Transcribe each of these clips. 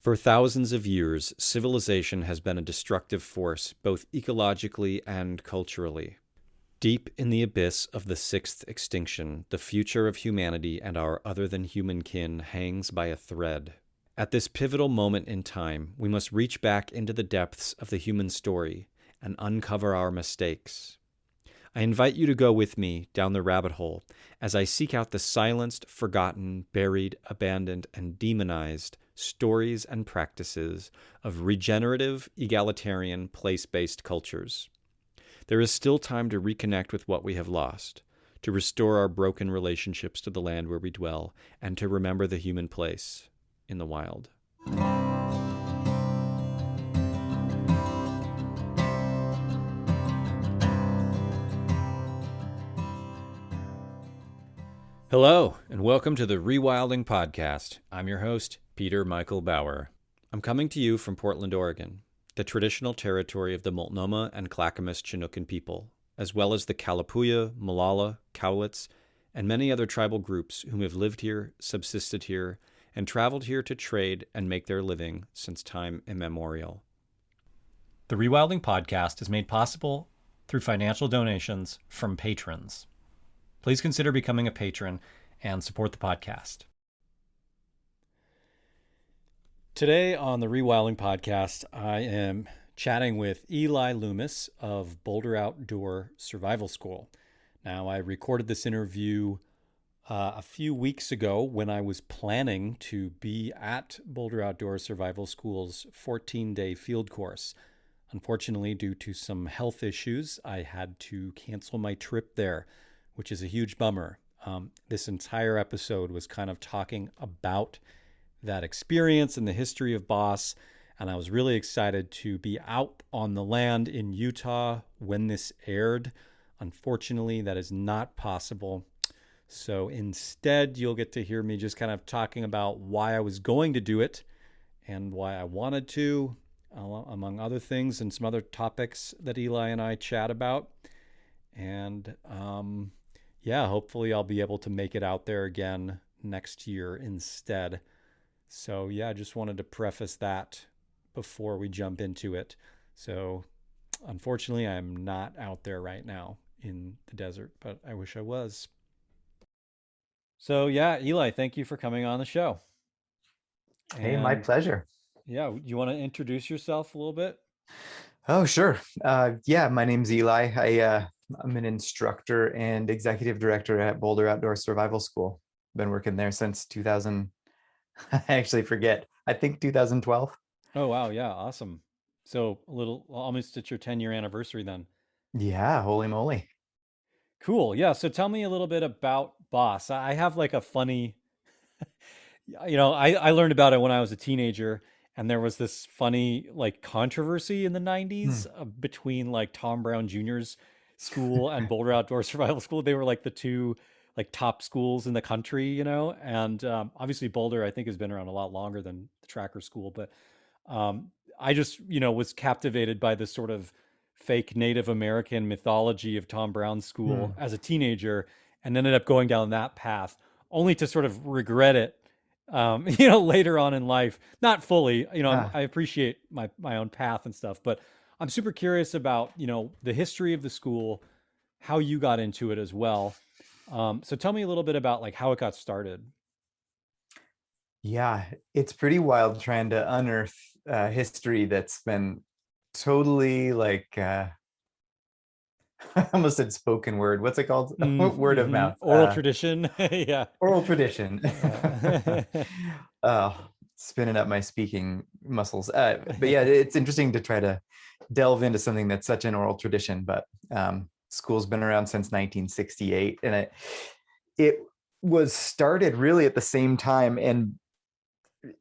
For thousands of years, civilization has been a destructive force, both ecologically and culturally. Deep in the abyss of the sixth extinction, the future of humanity and our other-than-human kin hangs by a thread. At this pivotal moment in time, we must reach back into the depths of the human story and uncover our mistakes. I invite you to go with me down the rabbit hole as I seek out the silenced, forgotten, buried, abandoned, and demonized stories and practices of regenerative, egalitarian, place-based cultures. There is still time to reconnect with what we have lost, to restore our broken relationships to the land where we dwell, and to remember the human place in the wild. Hello, and welcome to the Rewilding podcast. I'm your host, Peter Michael Bauer. I'm coming to you from Portland, Oregon, the traditional territory of the Multnomah and Clackamas Chinookan people, as well as the Kalapuya, Molalla, Cowlitz, and many other tribal groups whom have lived here, subsisted here, and traveled here to trade and make their living since time immemorial. The Rewilding podcast is made possible through financial donations from patrons. Please consider becoming a patron and support the podcast. Today on the Rewilding podcast, I am chatting with Eli Loomis of Boulder Outdoor Survival School. Now, I recorded this interview a few weeks ago when I was planning to be at Boulder Outdoor Survival School's 14-day field course. Unfortunately, due to some health issues, I had to cancel my trip there, which is a huge bummer. This entire episode was kind of talking about that experience and the history of Boss, and I was really excited to be out on the land in Utah when this aired. Unfortunately, that is not possible. So instead, you'll get to hear me just kind of talking about why I was going to do it and why I wanted to, among other things, and some other topics that Eli and I chat about. And hopefully I'll be able to make it out there again next year instead. So I just wanted to preface that before we jump into it. So unfortunately, I'm not out there right now in the desert, but I wish I was. So Eli, thank you for coming on the show. Hey, my pleasure. Yeah, you want to introduce yourself a little bit? Oh, sure. My name's Eli. I'm an instructor and executive director at Boulder Outdoor Survival School. Been working there since 2000. I actually forget. I think 2012. Oh, wow. Yeah. Awesome. So almost at your 10-year anniversary then. Yeah, holy moly. Cool. Yeah. So tell me a little bit about Boss. I have like a funny, I learned about it when I was a teenager, and there was this funny like controversy in the 90s between like Tom Brown Jr.'s school and Boulder Outdoor Survival School. They were like the two like top schools in the country, and obviously Boulder, I think, has been around a lot longer than the Tracker School. But I just, was captivated by this sort of fake Native American mythology of Tom Brown's school as a teenager, and ended up going down that path, only to sort of regret it, later on in life. Not fully, I appreciate my own path and stuff, but I'm super curious about, the history of the school, how you got into it as well. So tell me a little bit about like how it got started. Yeah, it's pretty wild trying to unearth history that's been totally like I almost said spoken word. What's it called? Word of mouth. Oral tradition. Yeah. Oral tradition. Spinning up my speaking muscles. But yeah, it's interesting to try to delve into something that's such an oral tradition. But school's been around since 1968, and it was started really at the same time and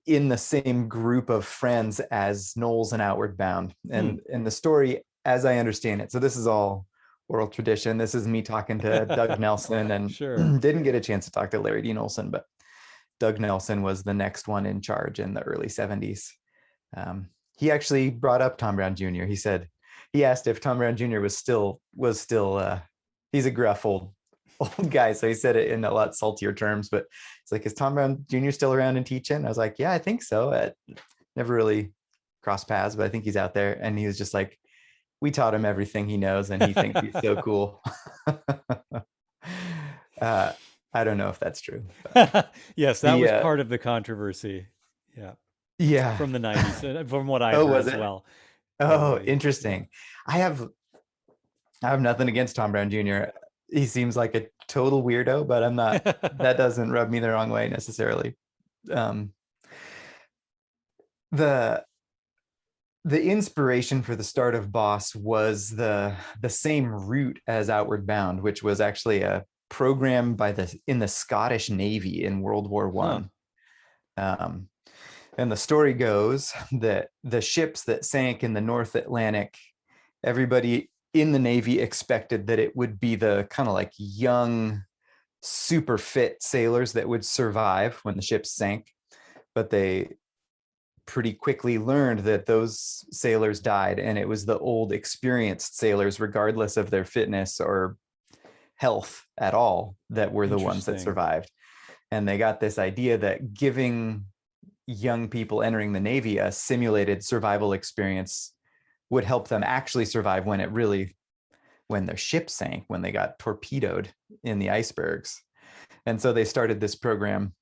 in the same group of friends as Knowles and Outward Bound. And the story, as I understand it, so this is all oral tradition. This is me talking to Doug Nelson, and didn't get a chance to talk to Larry Dean Olson, but Doug Nelson was the next one in charge in the early 70s. He actually brought up Tom Brown Jr. He asked if Tom Brown Jr. was still he's a gruff old guy, so he said it in a lot saltier terms, but it's like, is Tom Brown Jr. still around and teaching? I was like, yeah, I think so. never really crossed paths, but I think he's out there. And he was just like, we taught him everything he knows, and he thinks he's so cool. uh, I don't know if that's true. Yes, that The was part of the controversy. Yeah, yeah. from the 90s, from what I'd Oh, heard was as it? well. Oh, Totally. Yeah. interesting. I have I have nothing against Tom Brown Jr. He seems like a total weirdo, but I'm not. That doesn't rub me the wrong way necessarily. Um, the the inspiration for the start of Boss was the same route as Outward Bound, which was actually a program by the in the Scottish Navy in World War Huh. One. And the story goes that the ships that sank in the North Atlantic, everybody in the Navy expected that it would be the kind of like young, super fit sailors that would survive when the ships sank. But they pretty quickly learned that those sailors died, and it was the old, experienced sailors, regardless of their fitness or health at all, that were the ones that Interesting. survived. And they got this idea that giving young people entering the Navy a simulated survival experience would help them actually survive when their ship sank, when they got torpedoed in the icebergs. And so they started this program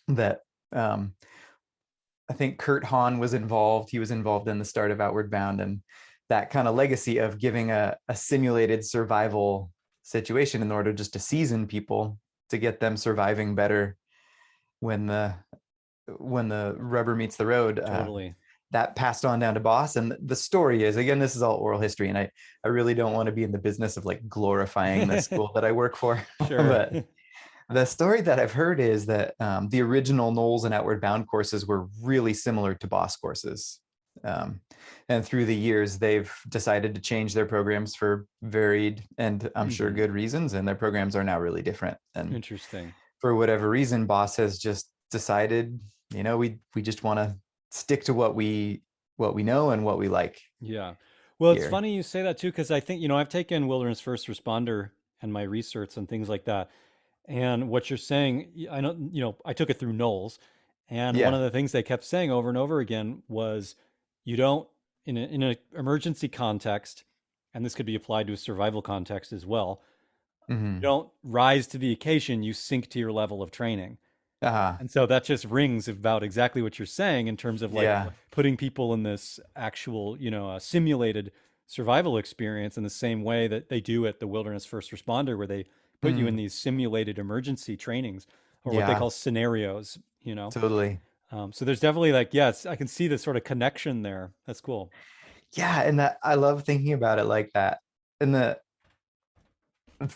that I think Kurt Hahn was involved. He was involved in the start of Outward Bound, and that kind of legacy of giving a simulated survival situation in order just to season people to get them surviving better when the rubber meets the road. Totally. That passed on down to Boss. And the story is, again, this is all oral history, and I really don't want to be in the business of like glorifying the school that I work for. Sure. But the story that I've heard is that the original Knowles and Outward Bound courses were really similar to Boss courses. And through the years, they've decided to change their programs for varied and I'm sure good reasons. And their programs are now really different. And Interesting. for whatever reason, Boss has just decided, we just want to stick to what we know and what we like Yeah. Well, it's here. funny you say that too, because I think, I've taken wilderness first responder and my research and things like that. And what you're saying, I know, I took it through Knowles. And one Yeah. of the things they kept saying over and over again was you don't, in an emergency context, and this could be applied to a survival context as well, you Mm-hmm. don't rise to the occasion, you sink to your level of training. Uh-huh. And so that just rings about exactly what you're saying in terms of like Yeah. putting people in this actual, simulated survival experience in the same way that they do at the wilderness first responder, where they put you in Mm. these simulated emergency trainings or what they Yeah. call scenarios. Totally. So there's definitely like, yes, I can see the sort of connection there. That's cool. Yeah, and that I love thinking about it like that. And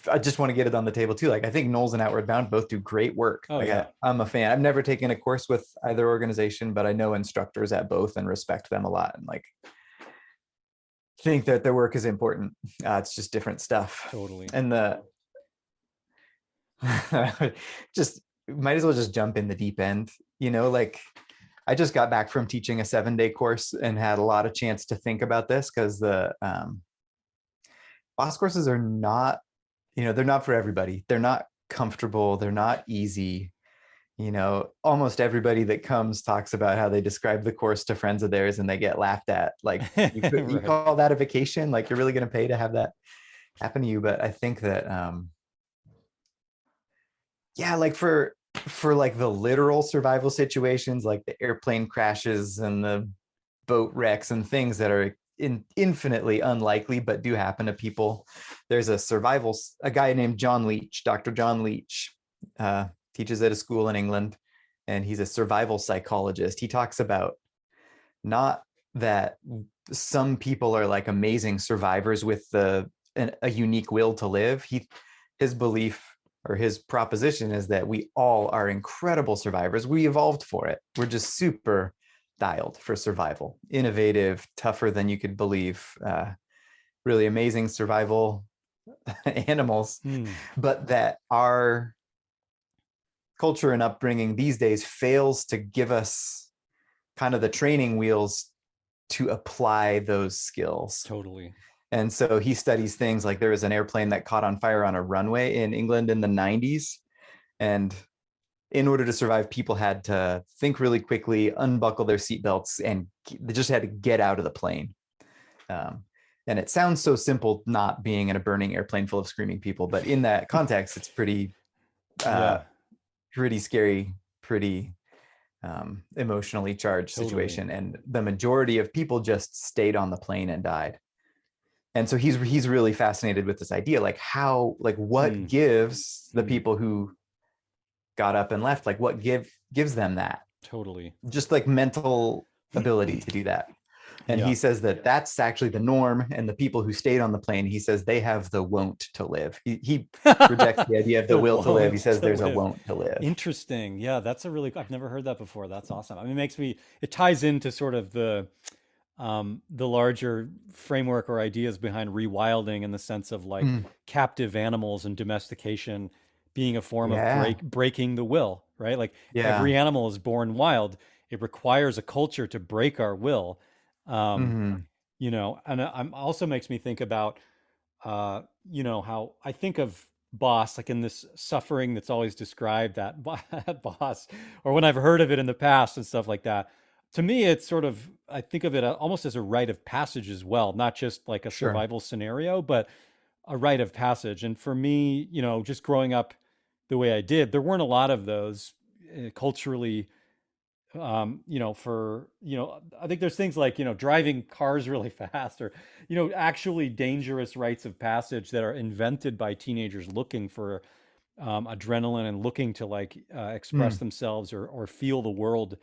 I just want to get it on the table too. Like I think Knowles and Outward Bound both do great work. Oh Like yeah. I'm a fan. I've never taken a course with either organization, but I know instructors at both and respect them a lot. And like think that their work is important. It's just different stuff. Totally. And the just might as well just jump in the deep end. Like I just got back from teaching a 7-day course and had a lot of chance to think about this because the boss courses are not, they're not for everybody. They're not comfortable. They're not easy. Almost everybody that comes talks about how they describe the course to friends of theirs and they get laughed at. Like you Right. call that a vacation? Like you're really going to pay to have that happen to you? But I think that, yeah, like for like the literal survival situations, like the airplane crashes and the boat wrecks and things that are infinitely unlikely but do happen to people. There's a guy named John Leach, Dr. John Leach, teaches at a school in England, and he's a survival psychologist. He talks about not that some people are like amazing survivors with a unique will to live. His belief or his proposition is that we all are incredible survivors. We evolved for it. We're just super dialed for survival, innovative, tougher than you could believe, really amazing survival animals, but that our culture and upbringing these days fails to give us kind of the training wheels to apply those skills. Totally. And so he studies things like there was an airplane that caught on fire on a runway in England in the 90s. And in order to survive, people had to think really quickly, unbuckle their seatbelts, and they just had to get out of the plane. Um, and it sounds so simple, not being in a burning airplane full of screaming people, but in that context, it's uh, Yeah, pretty scary, pretty emotionally charged totally. situation. And the majority of people just stayed on the plane and died. And so he's really fascinated with this idea, like what Mm, gives the mm, people who got up and left, like what gives them that, totally. just like mental ability to do that. And Yeah. he says that that's actually the norm. And the people who stayed on the plane, he says they have the won't to live. He rejects the idea of the The will to live. He won't says to there's a live. won't to live. Interesting. Yeah, that's a really, I've never heard that before. That's awesome. I mean, it ties into sort of the larger framework or ideas behind rewilding in the sense of like Mm, captive animals and domestication being a form of yeah. breaking the will, right? Like Yeah. every animal is born wild. It requires a culture to break our will. Um, Hmm. and I'm also makes me think about how I think of boss like in this suffering that's always described that boss, or when I've heard of it in the past and stuff like that. To me, it's sort of I think of it almost as a rite of passage as well, not just like a Sure. survival scenario, but a rite of passage. And for me, just growing up the way I did, there weren't a lot of those culturally I think there's things like, driving cars really fast or, actually dangerous rites of passage that are invented by teenagers looking for adrenaline and looking to like express Mm, themselves or feel the world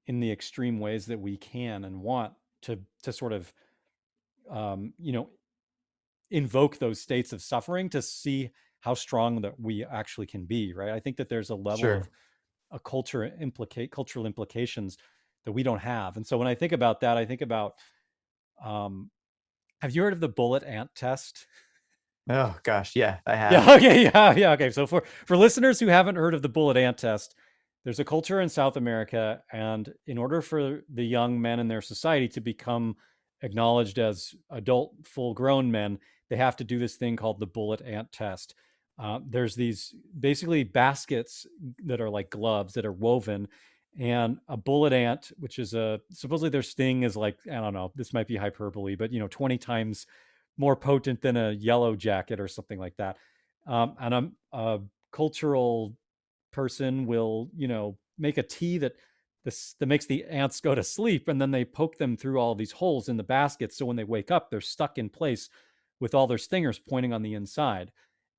in the extreme ways that we can and want to sort of, um, you know, invoke those states of suffering to see how strong that we actually can be, right? I think that there's a level of sure. cultural implications that we don't have. And so when I think about that, I think about um, have you heard of the bullet ant test? Oh gosh, yeah, I have. Yeah, okay, yeah, okay. So for listeners who haven't heard of the bullet ant test, there's a culture in South America, and in order for the young men in their society to become acknowledged as adult, full-grown men, they have to do this thing called the bullet ant test. There's these basically baskets that are like gloves that are woven, and a bullet ant, which is supposedly their sting is like I don't know, this might be hyperbole, but 20 times more potent than a yellow jacket or something like that. And a cultural person will, make a tea that makes the ants go to sleep, and then they poke them through all these holes in the basket. So when they wake up, they're stuck in place with all their stingers pointing on the inside.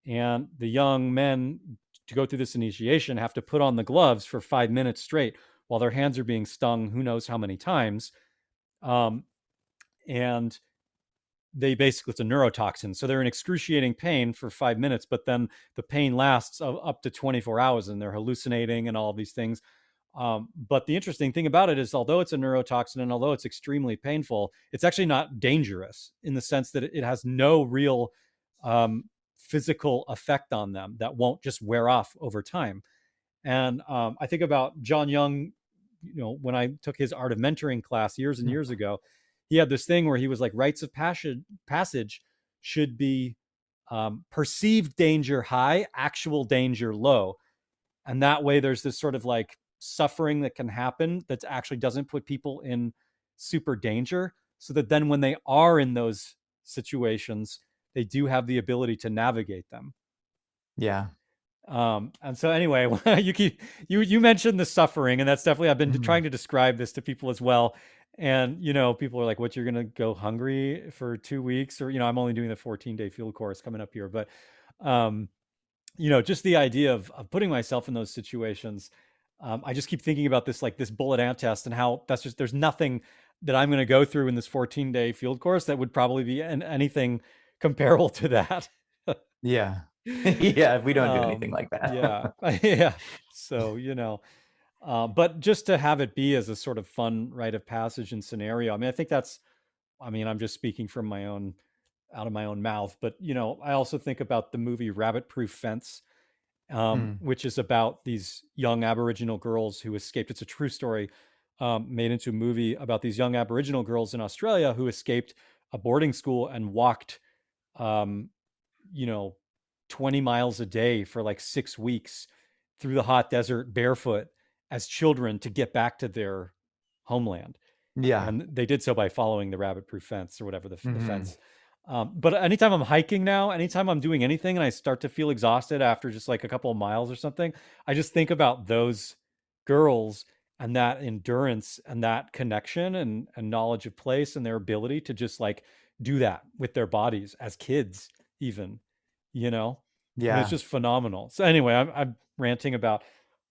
And the young men to go through this initiation have to put on the gloves for 5 minutes straight while their hands are being stung who knows how many times. Um, and it's a neurotoxin, so they're in excruciating pain for 5 minutes, but then the pain lasts up to 24 hours and they're hallucinating and all of these things. But the interesting thing about it is although it's a neurotoxin and although it's extremely painful, it's actually not dangerous in the sense that it has no real um, physical effect on them that won't just wear off over time. And I think about John Young, when I took his Art of Mentoring class years and years ago, he had this thing where he was like, rites of passage should be perceived danger high, actual danger low. And that way there's this sort of like suffering that can happen that actually doesn't put people in super danger. So that then when they are in those situations, they do have the ability to navigate them. Yeah. And so anyway, you mentioned the suffering, and that's definitely I've been Mhm. trying to describe this to people as well. And people are like, "What, you're gonna go hungry for 2 weeks?" Or I'm only doing the 14-day field course coming up here, but um, just the idea of putting myself in those situations. I just keep thinking about this like this bullet ant test and how that's just there's nothing that I'm going to go through in this 14-day field course that would probably be anything comparable to that. Yeah. Yeah, we don't do anything um like yeah that. yeah so but just to have it be as a sort of fun rite of passage and scenario, I mean, I think that's, I mean, I'm just speaking from my own out of my own mouth, but I also think about the movie Rabbit Proof Fence, Mm, which is about these young Aboriginal girls who escaped. It's a true story, made into a movie about these young Aboriginal girls in Australia who escaped a boarding school and walked um, you know 20 miles a day for like 6 weeks through the hot desert barefoot as children to get back to their homeland. Yeah. And they did so by following the rabbit proof fence or whatever the Hmm. fence. But anytime I'm hiking now, anytime I'm doing anything and I start to feel exhausted after just like a couple of miles or something, I just think about those girls and that endurance and that connection and knowledge of place and their ability to just like do that with their bodies as kids, even, you know? And it's Yeah. just phenomenal. So anyway, I'm ranting about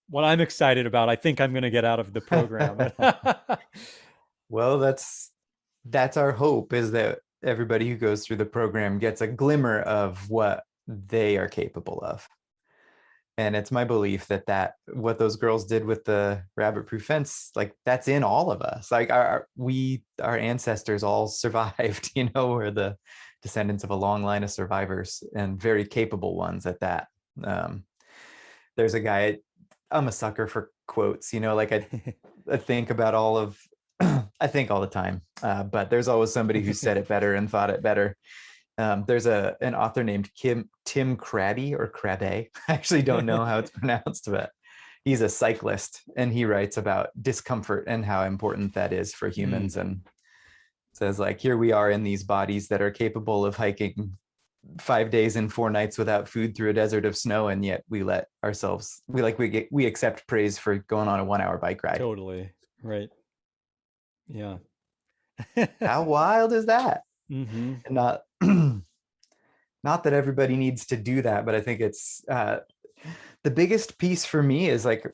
what I'm excited about. I think I'm going to get out of the program. Well, that's our hope, is that everybody who goes through the program gets a glimmer of what they are capable of. And it's my belief that what those girls did with the rabbit proof fence, like that's in all of us. Like our ancestors all survived, we're the descendants of a long line of survivors, and very capable ones at that. um, there's a guy, I'm a sucker for quotes, like I think about all of I think all the time, but there's always somebody who said it better and thought it better. There's an author named Tim Crabbe or Crabbe. I actually don't know how it's pronounced, but he's a cyclist, and he writes about discomfort and how important that is for Mm, humans, and says, like, here we are in these bodies that are capable of hiking 5 days and 4 nights without food through a desert of snow, and yet we accept praise for going on a 1 hour bike ride. totally. Right. Yeah. How wild is that? Hmm. And not not that everybody needs to do that, but I think it's the biggest piece for me is like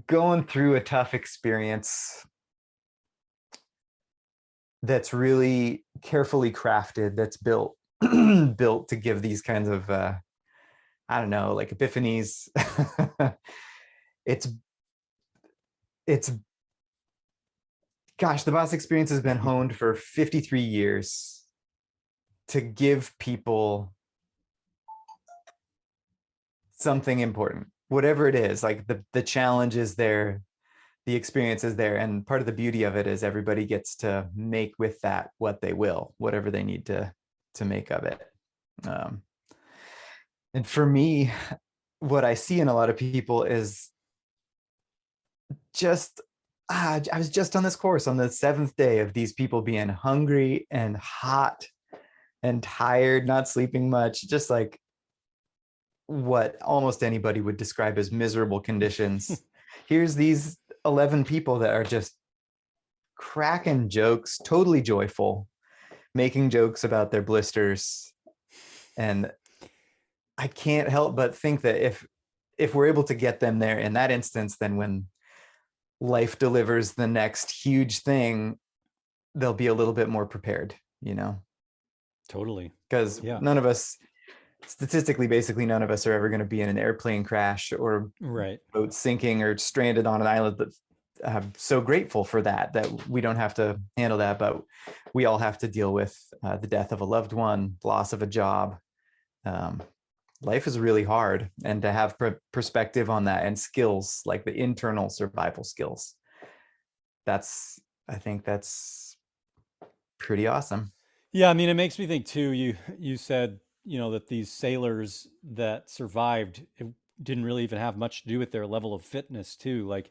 going through a tough experience that's really carefully crafted, that's built built to give these kinds of I don't know, like epiphanies. it's it's Gosh, the boss experience has been honed for 53 years to give people something important, whatever it is. Like the challenge is there, the experience is there, and part of the beauty of it is everybody gets to make with that what they will, whatever they need to make of it. um, and for me, what I see in a lot of people is just I was just on this course on the seventh day of these people being hungry and hot and tired, not sleeping much, just like what almost anybody would describe as miserable conditions. Here's these 11 people that are just cracking jokes, totally joyful, making jokes about their blisters. And I can't help but think that if we're able to get them there in that instance, then when life delivers the next huge thing, they'll be a little bit more prepared, Totally. because Yeah. none of us, statistically, basically none of us are ever going to be in an airplane crash or Right. boat sinking or stranded on an island. That I'm so grateful for that we don't have to handle that, but we all have to deal with the death of a loved one, loss of a job. um, Life is really hard, and to have perspective on that and skills like the internal survival skills, that's I think that's pretty awesome. Yeah, I mean, it makes me think too. You said, that these sailors that survived, it didn't really even have much to do with their level of fitness too. Like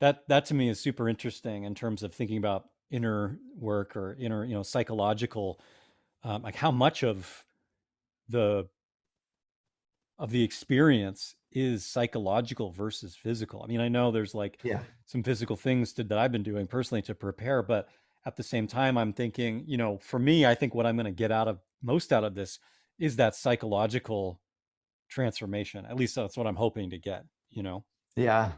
that to me is super interesting in terms of thinking about inner work or inner, psychological, like how much the of the experience is psychological versus physical. I mean, I know there's like Yeah. some physical things that I've been doing personally to prepare, but at the same time, I'm thinking, for me, I think what I'm going to get most out of this is that psychological transformation. At least that's what I'm hoping to get. Yeah,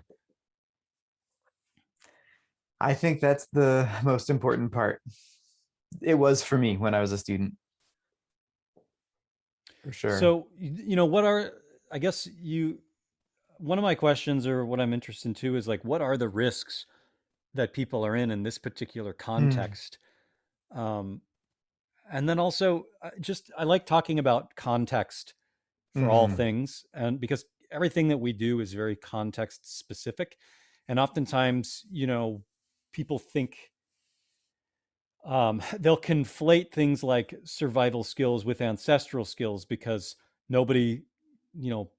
I think that's the most important part. It was for me when I was a student, for sure. So, I guess one of my questions or what I'm interested in too is like, what are the risks that people are in this particular Hmm. context? Um, and then also, I like talking about context for all Hmm. things, and because everything that we do is very context specific, and oftentimes, people think they'll conflate things like survival skills with ancestral skills because nobody you know,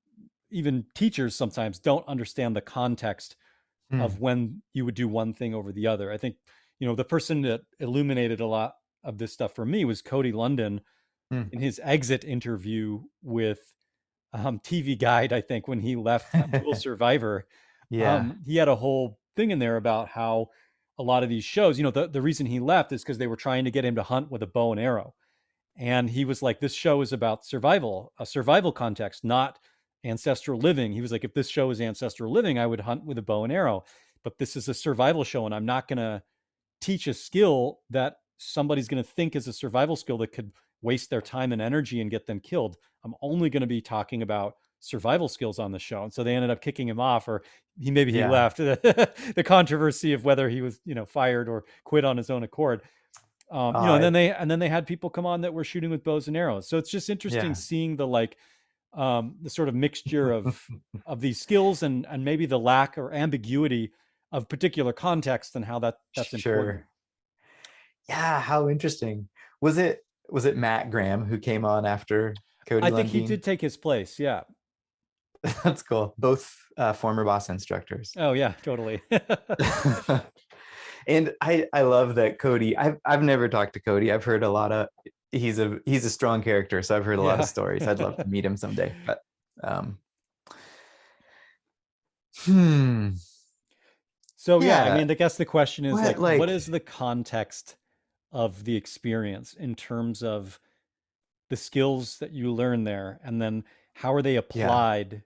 even teachers sometimes don't understand the context Hmm. of when you would do one thing over the other. I think, the person that illuminated a lot of this stuff for me was Cody London Hmm. in his exit interview with TV Guide, I think, when he left Dual Survivor. Yeah. He had a whole thing in there about how a lot of these shows, the reason he left is because they were trying to get him to hunt with a bow and arrow. And he was like, this show is about survival, a survival context, not ancestral living. He was like, if this show is ancestral living, I would hunt with a bow and arrow. But this is a survival show, and I'm not going to teach a skill that somebody's going to think is a survival skill that could waste their time and energy and get them killed. I'm only going to be talking about survival skills on the show. And so they ended up kicking him off, or maybe he Yeah. left. The controversy of whether he was, fired or quit on his own accord. And Uh, then they had people come on that were shooting with bows and arrows. So it's just interesting yeah. seeing the sort of mixture of these skills and maybe the lack or ambiguity of particular context and how that's important. Sure. Yeah, how interesting. Was it Matt Graham who came on after Cody I think he Lundin? did take his place. Yeah. That's cool. Both former boss instructors. Oh yeah, totally. And I love that Cody. I've never talked to Cody. I've heard a lot of he's a strong character, so I've heard a lot of Yeah. stories. I'd love to meet him someday. But um hmm. So yeah, I Yeah. mean, I guess the question is What like, what like is the context of the experience in terms of the skills that you learn there, and then how are they yeah. applied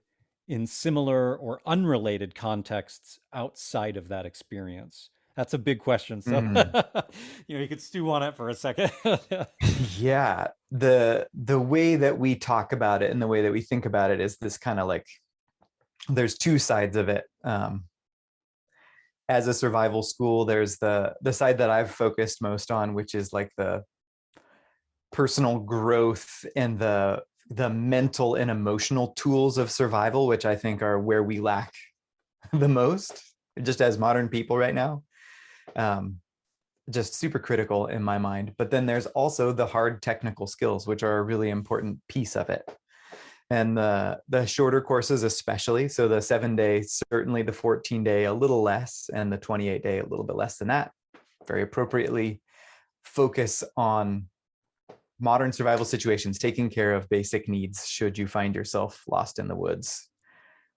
in similar or unrelated contexts outside of that experience? That's a big question. So, Mm. you could stew on it for a second. Yeah. The way that we talk about it and the way that we think about it is this kind of like there's two sides of it. As a survival school, there's the side that I've focused most on, which is like the personal growth and the mental and emotional tools of survival, which I think are where we lack the most, just as modern people right now. Um, just super critical in my mind. But then there's also the hard technical skills, which are a really important piece of it. And the shorter courses, especially, so the 7-day, certainly the 14-day, a little less, and the 28-day, a little bit less than that, very appropriately focus on modern survival situations, taking care of basic needs should you find yourself lost in the woods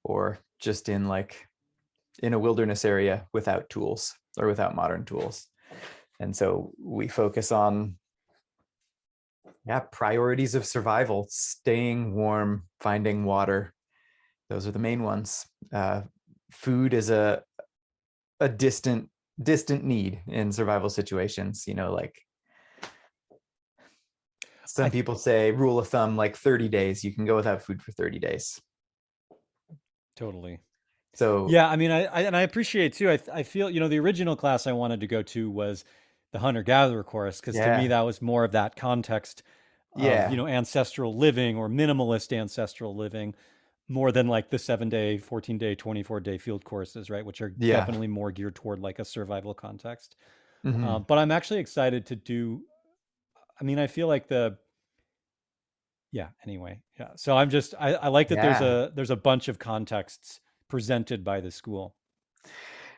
or just in a wilderness area without tools or without modern tools. And so we focus on priorities of survival, staying warm, finding water. Those are the main ones. Food is a distant need in survival situations. Like some I people say, rule of thumb, like 30 days, you can go without food for 30 days. Totally. So Yeah, I mean, I appreciate too. I feel, the original class I wanted to go to was the hunter gatherer course, because to me yeah, that was more of that context of, yeah, ancestral living or minimalist ancestral living, more than like the 7-day, 14-day, 24-day field courses, right? Which are yeah. definitely more geared toward like a survival context. Hmm. But I'm actually excited to do. I mean, I feel like yeah. Anyway, yeah. So I like that Yeah, there's a bunch of contexts presented by the school.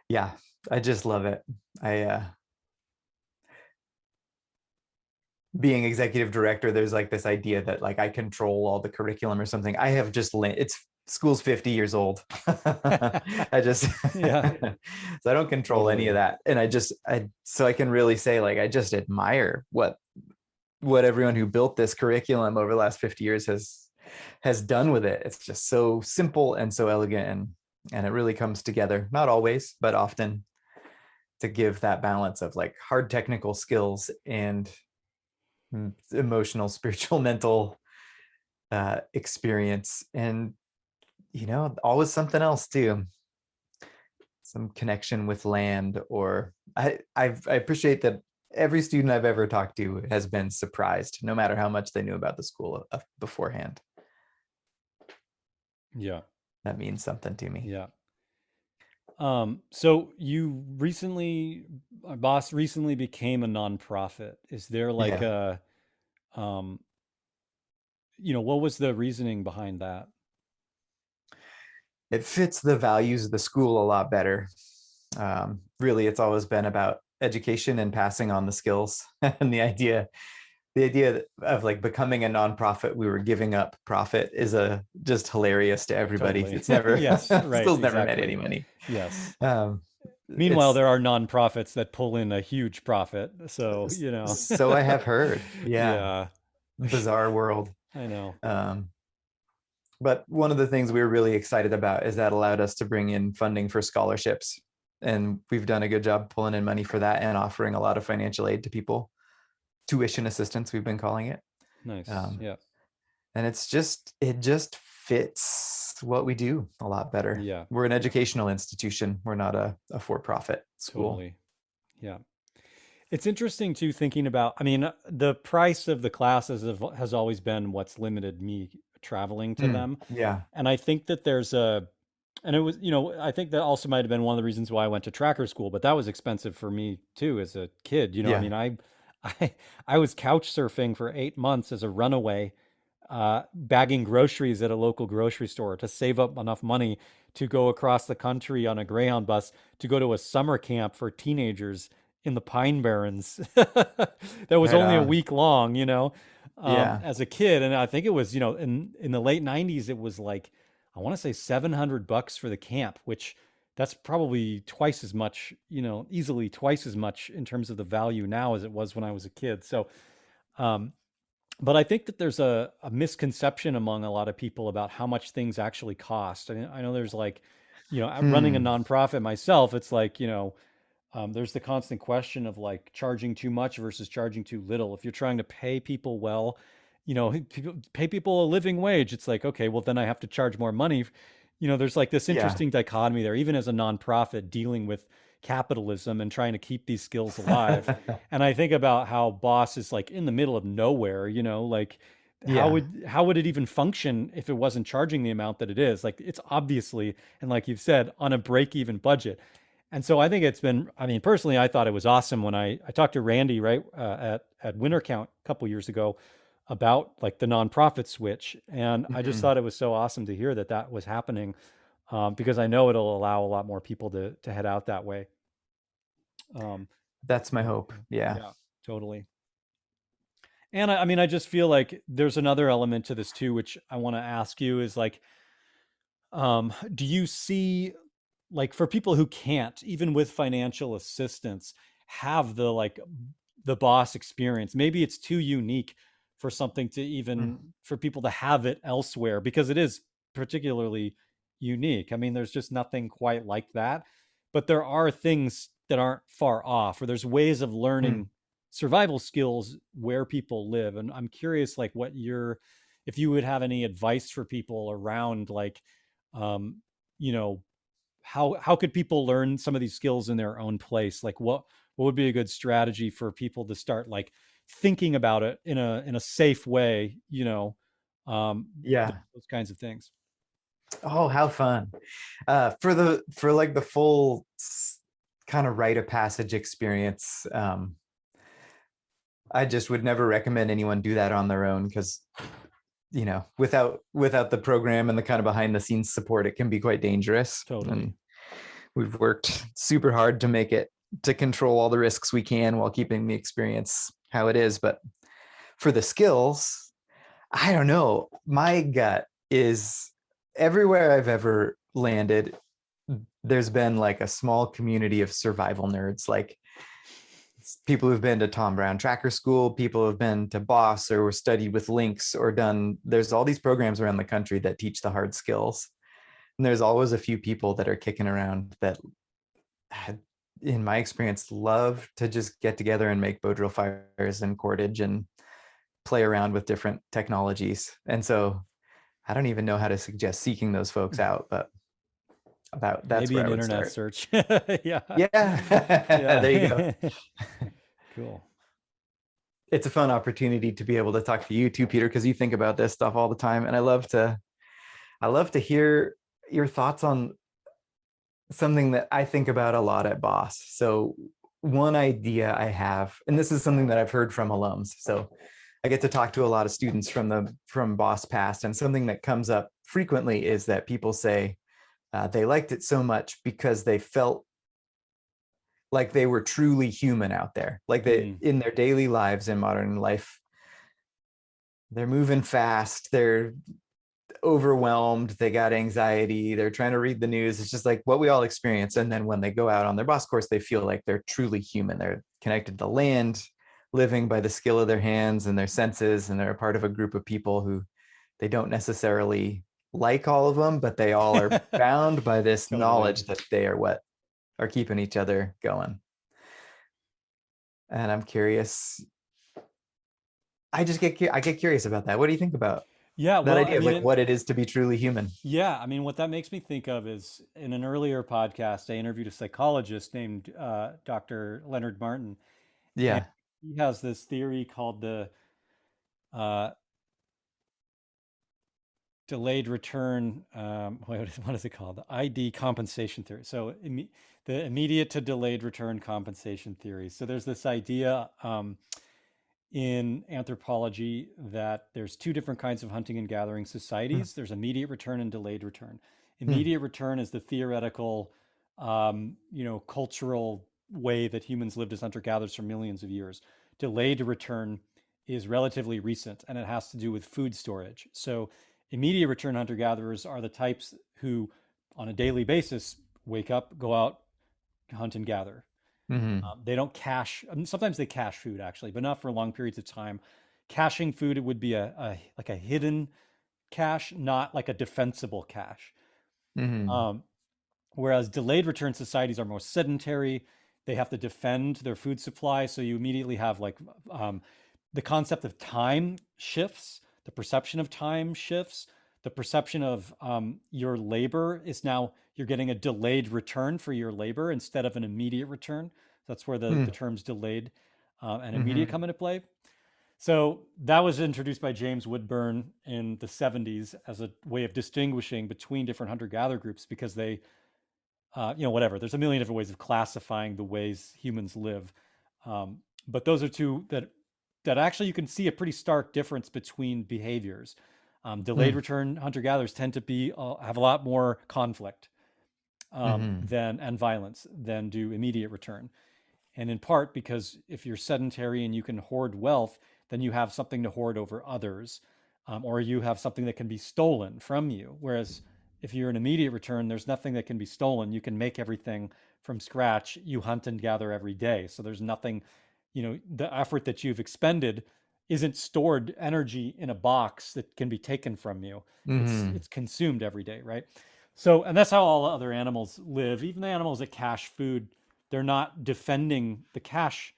yeah. I just love it. I being executive director, there's like this idea that like I control all the curriculum or something. I have just it's school's 50 years old. I just Yeah, so I don't control any of totally. that. And I so I can really say like I just admire what everyone who built this curriculum over the last 50 years has done with it. It's just so simple and so elegant and it really comes together, not always, but often, to give that balance of like hard technical skills and emotional, spiritual, mental experience, and always something else too, some connection with land. Or I appreciate that every student I've ever talked to has been surprised, no matter how much they knew about the school beforehand. Yeah, That means something to me. yeah. So our boss recently became a nonprofit. Is there like Yeah. a, what was the reasoning behind that? it fits the values of the school a lot better. Really, it's always been about education and passing on the skills. And the idea of like becoming a nonprofit, we were giving up profit, is just hilarious to everybody. Totally. It's never Yes, right, school's never made any exactly. money. Yes. Um, Meanwhile, it's there are nonprofits that pull in a huge profit. So, so I have heard. Yeah, Yeah, bizarre world. I know. Um, but one of the things we were really excited about is that allowed us to bring in funding for scholarships, and we've done a good job pulling in money for that and offering a lot of financial aid to people. Tuition assistance, we've been calling it. Nice. Um, Yeah. and it just fits what we do a lot better. Yeah, We're an educational institution. We're not a for-profit school. totally. Yeah. It's interesting too, thinking about, I mean, the price of the classes has always been what's limited me traveling to them. Yeah. And I think that and it was, I think that also might have been one of the reasons why I went to tracker school, but that was expensive for me too as a kid. I Yeah. mean, I, I was couch surfing for 8 months as a runaway, bagging groceries at a local grocery store to save up enough money to go across the country on a Greyhound bus to go to a summer camp for teenagers in the Pine Barrens that was Right only a on. week long, Yeah. as a kid. And I think it was, in the late 90s, it was like, I want to say $700 for the camp, which that's probably twice as much, easily twice as much in terms of the value now as it was when I was a kid. So, um, but I think that there's a misconception among a lot of people about how much things actually cost. I know there's like, running a Hmm. nonprofit myself, it's like, there's the constant question of like charging too much versus charging too little. If you're trying to pay people well, pay people a living wage, it's like, okay, well, then I have to charge more money. There's like this Yeah. interesting dichotomy there, even as a nonprofit dealing with capitalism and trying to keep these skills alive. And I think about how Boss is like in the middle of nowhere, like Yeah. how would it even function if it wasn't charging the amount that it is? Like it's obviously, and like you've said, on a break even budget. And so I think I mean, personally, I thought it was awesome when I talked to Randy, right, at Winter Count a couple years ago about like the nonprofit switch. And I just Mhm. thought it was so awesome to hear that that was happening, because I know it'll allow a lot more people to head out that way. Um, That's my yeah, hope. Yeah. yeah, totally. And I mean, I just feel like there's another element to this too, which I want to ask you is like, do you see, like, for people who can't, even with financial assistance, have the boss experience? Maybe it's too unique for something to even Mm. for people to have it elsewhere because it is particularly unique. I mean, there's just nothing quite like that. But there are things that aren't far off, or there's ways of Mm. learning survival skills where people live. And I'm curious, like, if you would have any advice for people around, like, um, you know, how could people learn some of these skills in their own place? Like, what would be a good strategy for people to start like thinking about it in a safe way? Um, Yeah. those kinds of things. Oh, how fun. For like the full kind of rite of passage experience, I just would never recommend anyone do that on their own, because without the program and the kind of behind the scenes support, it can be quite dangerous. Totally. And we've worked super hard to control all the risks we can while keeping the experience how it is. But for the skills, I don't know. My gut is, everywhere I've ever landed, there's been like a small community of survival nerds, like people who've been to Tom Brown Tracker School, people who've been to Boss or studied with Lynx or there's all these programs around the country that teach the hard skills. And there's always a few people that are kicking around that, in my experience, love to just get together and make bow drill fires and cordage and play around with different technologies. And so I don't even know how to suggest seeking those folks out, but that's Maybe where an I would internet start. search. Yeah. Yeah. There you go. Yeah. Cool. It's a fun opportunity to be able to talk to you too, Peter, because you think about this stuff all the time. And I love to hear your thoughts on something that I think about a lot at Boss. So one idea I have, and this is something that I've heard from alums. So I get to talk to a lot of students from Boss past, and something that comes up frequently is that people say They liked it so much because they felt like they were truly human out there, like they Mm. in their daily lives in modern life. They're moving fast. They're overwhelmed. They got anxiety. They're trying to read the news. It's just like what we all experience. And then when they go out on their boss course, they feel like they're truly human. They're connected to land, living by the skill of their hands and their senses. And they're a part of a group of people who they don't necessarily like all of them, but they all are bound by this Totally. knowledge that they are what are keeping each other going. And I'm curious. I get curious about that. What do you think about Yeah, that well, I idea of mean, like what it is to be truly human? yeah, I mean, what that makes me think of is in an earlier podcast, I interviewed a psychologist named Dr. Leonard Martin, and Yeah. he has this theory called the uh, delayed return. What is it called? The ID compensation theory. So the immediate to delayed return compensation theory. So there's this idea in anthropology that there's two different kinds of hunting and gathering Hmm. societies. There's immediate return and delayed return. Hmm. Immediate return is the theoretical, cultural way that humans lived as hunter-gatherers for millions of years. Delayed return is relatively recent, and it has to do with food storage. So immediate return hunter-gatherers are the types who, on a daily basis, wake up, go out, hunt and gather. Hmm. They don't cache. I mean, sometimes they cache food actually, but not for long periods of time. Caching food, it would be a like a hidden cache, not like a defensible cache. Hmm. Um, Whereas delayed return societies are more sedentary. They have to defend their food supply, so you immediately have like um, the concept of time shifts, the perception of time shifts, the perception of your labor is now you're getting a delayed return for your labor instead of an immediate return. That's where the terms delayed and immediate Hmm. come into play. So that was introduced by James Woodburn in the 70s as a way of distinguishing between different hunter-gatherer groups because they, whatever. There's a million different ways of classifying the ways humans live, but those are two that actually you can see a pretty stark difference between behaviors. Delayed Hmm. return hunter-gatherers tend to be have a lot more conflict Hmm. than and violence than do immediate return. And in part because if you're sedentary and you can hoard wealth, then you have something to hoard over others, or you have something that can be stolen from you. Whereas if you're an immediate return, there's nothing that can be stolen. You can make everything from scratch. You hunt and gather every day. So there's nothing, the effort that you've expended isn't stored energy in a box that can be taken from you. Hmm. It's consumed every day, right? So, and that's how all other animals live. Even the animals that cache food, they're not defending the cache,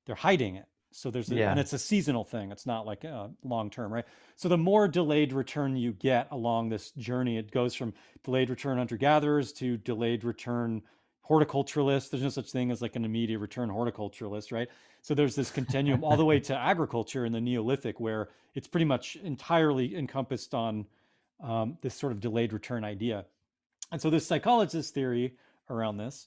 they're hiding it. So and Yeah. it's a seasonal thing. It's not like long term, right? So the more delayed return you get along this journey, it goes from delayed return hunter gatherers to delayed return horticulturalists. There's no such thing as like an immediate return horticulturalist, right? So there's this continuum all the way to agriculture in the Neolithic, where it's pretty much entirely encompassed on this sort of delayed return idea. And so this psychologist theory around this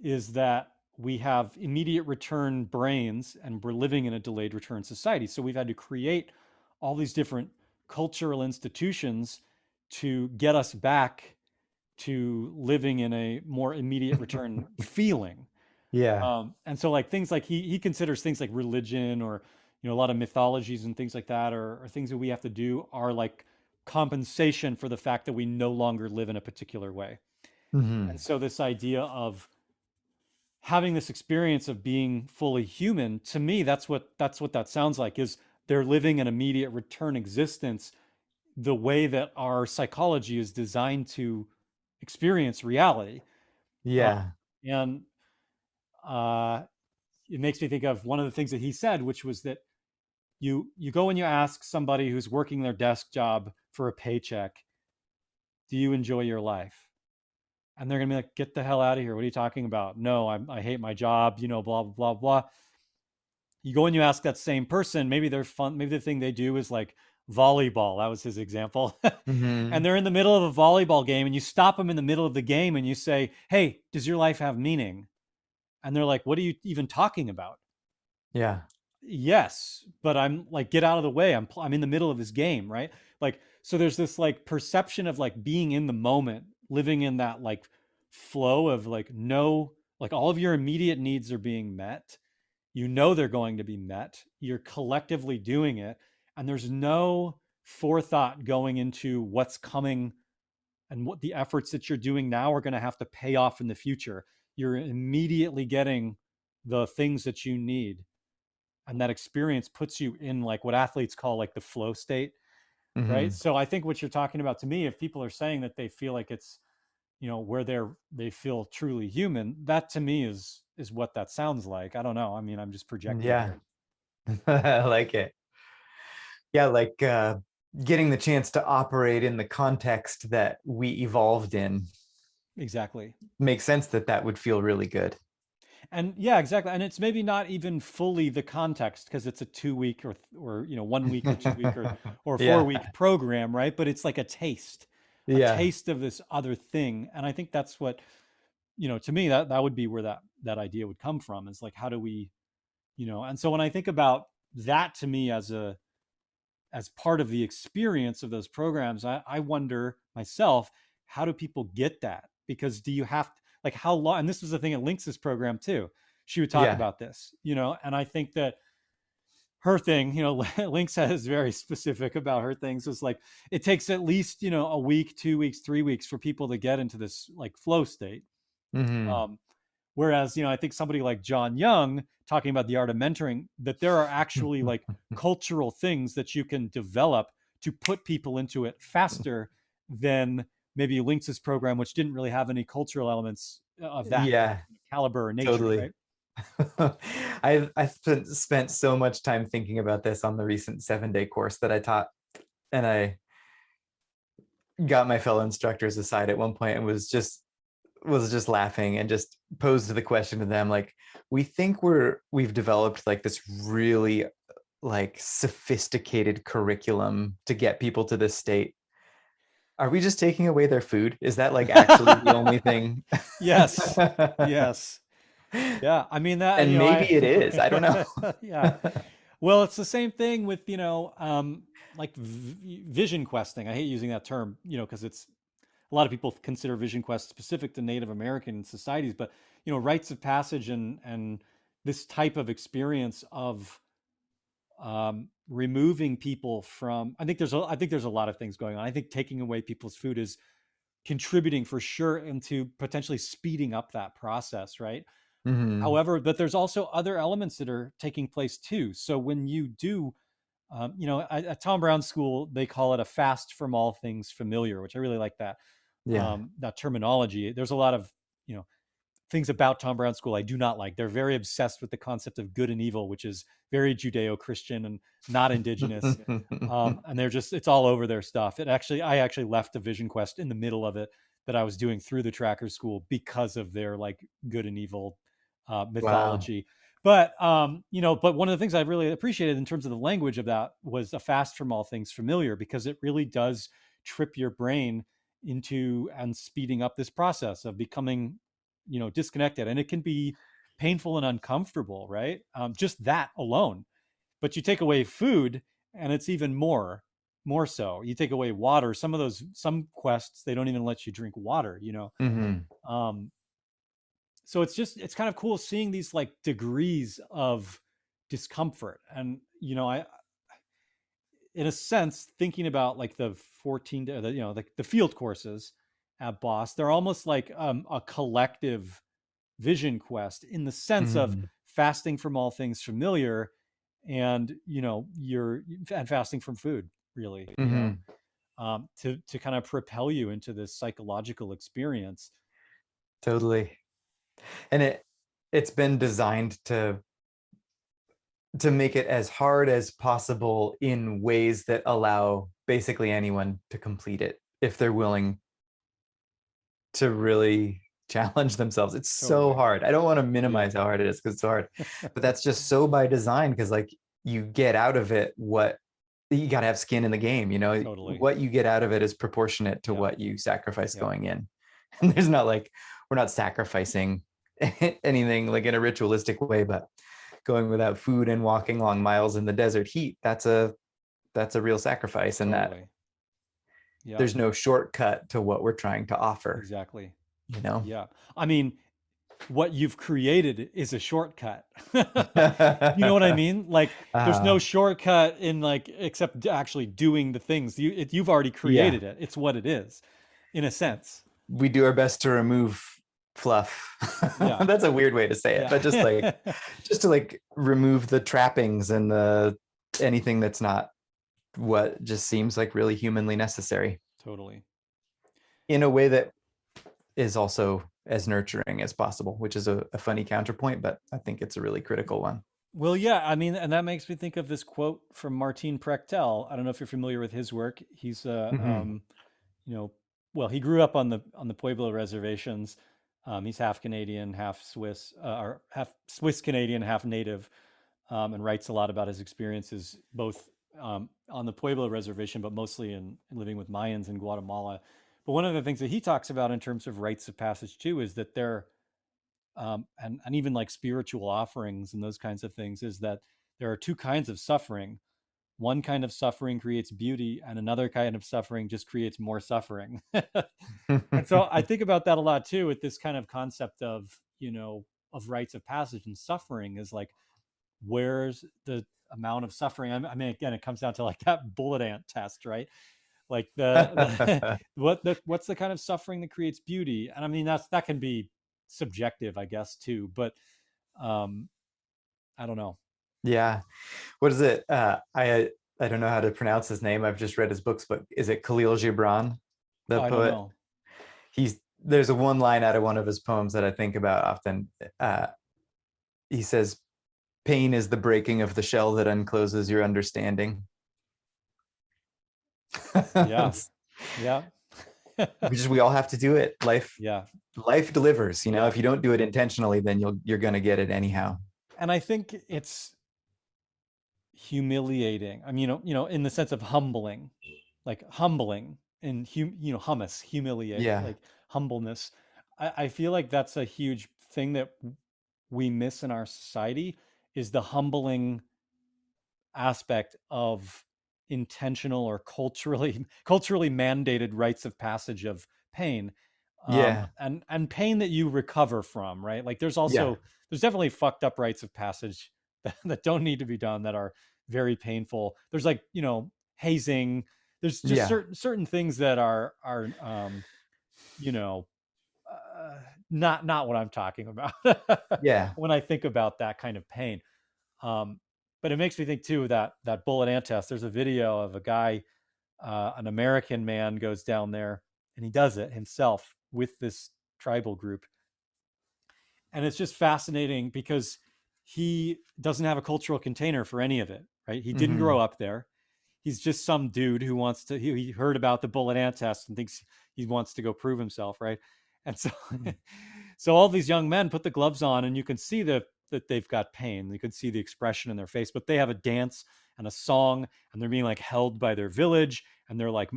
is that we have immediate return brains and we're living in a delayed return society. So we've had to create all these different cultural institutions to get us back to living in a more immediate return feeling. Yeah. And so like things like he considers things like religion or a lot of mythologies and things like that are things that we have to do are like compensation for the fact that we no longer live in a particular way. And Hmm. so this idea of having this experience of being fully human, to me, that's what that sounds like, is they're living an immediate return existence the way that our psychology is designed to experience reality. Uh, Yeah. and uh, it makes me think of one of the things that he said, which was that you go and you ask somebody who's working their desk job for a paycheck, do you enjoy your life? And they're gonna be like, get the hell out of here. What are you talking about? No, I hate my job, blah, blah, blah, blah. You go and you ask that same person, maybe they're fun, maybe the thing they do is like volleyball. That was his example. And Hmm. they're in the middle of a volleyball game and you stop them in the middle of the game and you say, hey, does your life have meaning? And they're like, what are you even talking about? Yeah. Yes, but I'm like, get out of the way. I'm in the middle of this game, right? Like, so there's this like perception of like being in the moment living in that like flow of like no, like all of your immediate needs are being met. You know they're going to be met. You're collectively doing it, and there's no forethought going into what's coming and what the efforts that you're doing now are going to have to pay off in the future. You're immediately getting the things that you need, and that experience puts you in like what athletes call like the flow state, right? Hmm. So I think what you're talking about, to me, if people are saying that they feel like it's, where they feel truly human, that to me is what that sounds like. I don't know, I mean, I'm just projecting Yeah. here. I like it. Yeah, like getting the chance to operate in the context that we evolved in Exactly. makes sense that that would feel really good. And yeah, exactly. And it's maybe not even fully the context because it's a 2 week or 1 week or 2 week or four Yeah. week program, right? But it's like a Yeah. taste of this other thing. And I think that's what, to me, that would be where that idea would come from, is like, how do we, and so when I think about that, to me, as part of the experience of those programs, I wonder myself, how do people get that? Because do you have to, like, how long? And this was the thing at Lynx's program too. She would talk Yeah. about this, and I think that her thing, Lynx is very specific about her things. Was like, it takes at least, a week, 2 weeks, 3 weeks for people to get into this like flow state. Hmm. Um, Whereas, I think somebody like John Young talking about the art of mentoring, that there are actually like cultural things that you can develop to put people into it faster than maybe Lynx's program, which didn't really have any cultural elements of that Yeah, caliber or nature, totally. right? I've spent so much time thinking about this on the recent 7-day course that I taught, and I got my fellow instructors aside at one point and was just laughing and just posed the question to them, like, we think we've developed like this really like sophisticated curriculum to get people to this state. Are we just taking away their food? Is that like actually the only thing? Yes. Yes. Yeah. I mean that, And maybe it is. I don't know. yeah. Well, it's the same thing with, like vision questing. I hate using that term, because it's, a lot of people consider vision quest specific to Native American societies, but rites of passage and this type of experience of removing people from. I think there's a lot of things going on. I think taking away people's food is contributing for sure into potentially speeding up that process, right? Hmm. However, but there's also other elements that are taking place too. So when you do, at Tom Brown's school, they call it a fast from all things familiar, which I really like Yeah. that terminology. There's a lot of, you know, things about Tom Brown School I do not like. They're very obsessed with the concept of good and evil, which is very Judeo-Christian and not indigenous. And they're just, it's all over their stuff. I actually left a vision quest in the middle of it that I was doing through the tracker school because of their like good and evil Wow. mythology. But one of the things I really appreciated in terms of the language of that was a fast from all things familiar, because it really does trip your brain into and speeding up this process of becoming, disconnected. And it can be painful and uncomfortable, right? Just that alone. But you take away food and it's even more so. You take away water. Some quests, they don't even let you drink water. Hmm. Um, so it's kind of cool seeing these like degrees of discomfort. And I, in a sense, thinking about like the 14 the field courses at Boss, they're almost like a collective vision quest in the sense of Hmm. fasting from all things familiar, and you're and fasting from food, really, Hmm. to kind of propel you into this psychological experience. Totally. And it's been designed to make it as hard as possible in ways that allow basically anyone to complete it if they're willing to really challenge themselves. It's so Totally. hard. I don't want to Yeah. minimize how hard it is because it's so hard, but that's just so by design, because like you get out of it what you got to have skin in the game, Totally. what you get out of it is proportionate to Yep. what you sacrifice Yep. going in. And there's not like, we're not sacrificing anything like in a ritualistic way, but going without food and walking long miles in the desert heat, that's a real sacrifice. And that Totally. Yeah. there's no shortcut to what we're trying to offer, Exactly. you know? Yeah. I mean, what you've created is a shortcut. You know what I mean? Like, there's no uh, shortcut in like except actually doing the things. You've already yeah, created it. It's what it is, in a sense. we do our best to remove fluff. Yeah. That's a weird way to say it, but Yeah. just to like remove the trappings and the anything that's not what just seems like really humanly necessary Totally. in a way that is also as nurturing as possible, which is a funny counterpoint, but I think it's a really critical one. Well, yeah, I mean, and that makes me think of this quote from Martin Prechtel. I don't know if you're familiar with his work. He's Mm-hmm. you know, well, he grew up on the Pueblo reservations. He's half Canadian, half Swiss, or half Swiss Canadian, half native, and writes a lot about his experiences both on the Pueblo reservation, but mostly in living with Mayans in Guatemala. But one of the things that he talks about in terms of rites of passage too is that they're and even like spiritual offerings and those kinds of things is that there are two kinds of suffering. One kind of suffering creates beauty, and another kind of suffering just creates more suffering. And so I think about that a lot too with this kind of concept of, of rites of passage and suffering is like, where's the amount of suffering? I mean, again, it comes down to like that bullet ant test, right? Like the what's the kind of suffering that creates beauty? And I mean, that can be subjective, I guess, too. But um, I don't know. Yeah. What is it? I don't know how to pronounce his name. I've just read his books, but is it Khalil Gibran, the Oh, I don't poet? know. There's a one line out of one of his poems that I think about often. He says, "Pain is the breaking of the shell that uncloses your understanding." Yeah, yeah, We all have to do it. yeah, Life delivers. yeah. If you don't do it intentionally, then you're gonna get it anyhow. And I think it's humiliating. I mean, in the sense of humbling, like humbling and hummus, humiliate, Yeah. like humbleness. I feel like that's a huge thing that we miss in our society is the humbling aspect of intentional or culturally mandated rites of passage of pain, Yeah. and pain that you recover from, right? Like Yeah. there's definitely fucked up rites of passage that don't need to be done, that are very painful. There's like, hazing. There's just Yeah. certain things that are you know not what I'm talking about Yeah. when I think about that kind of pain. Um, but it makes me think too that bullet ant test. There's a video of a guy, an American man, goes down there and he does it himself with this tribal group, and it's just fascinating because he doesn't have a cultural container for any of it. Right? He didn't grow Hmm. up there. He's just some dude who wants to. He heard about the bullet ant test and thinks he wants to go prove himself. Right? And so, so all these young men put the gloves on, and you can see that they've got pain. You can see the expression in their face, but they have a dance and a song, and they're being like held by their village, and they're like,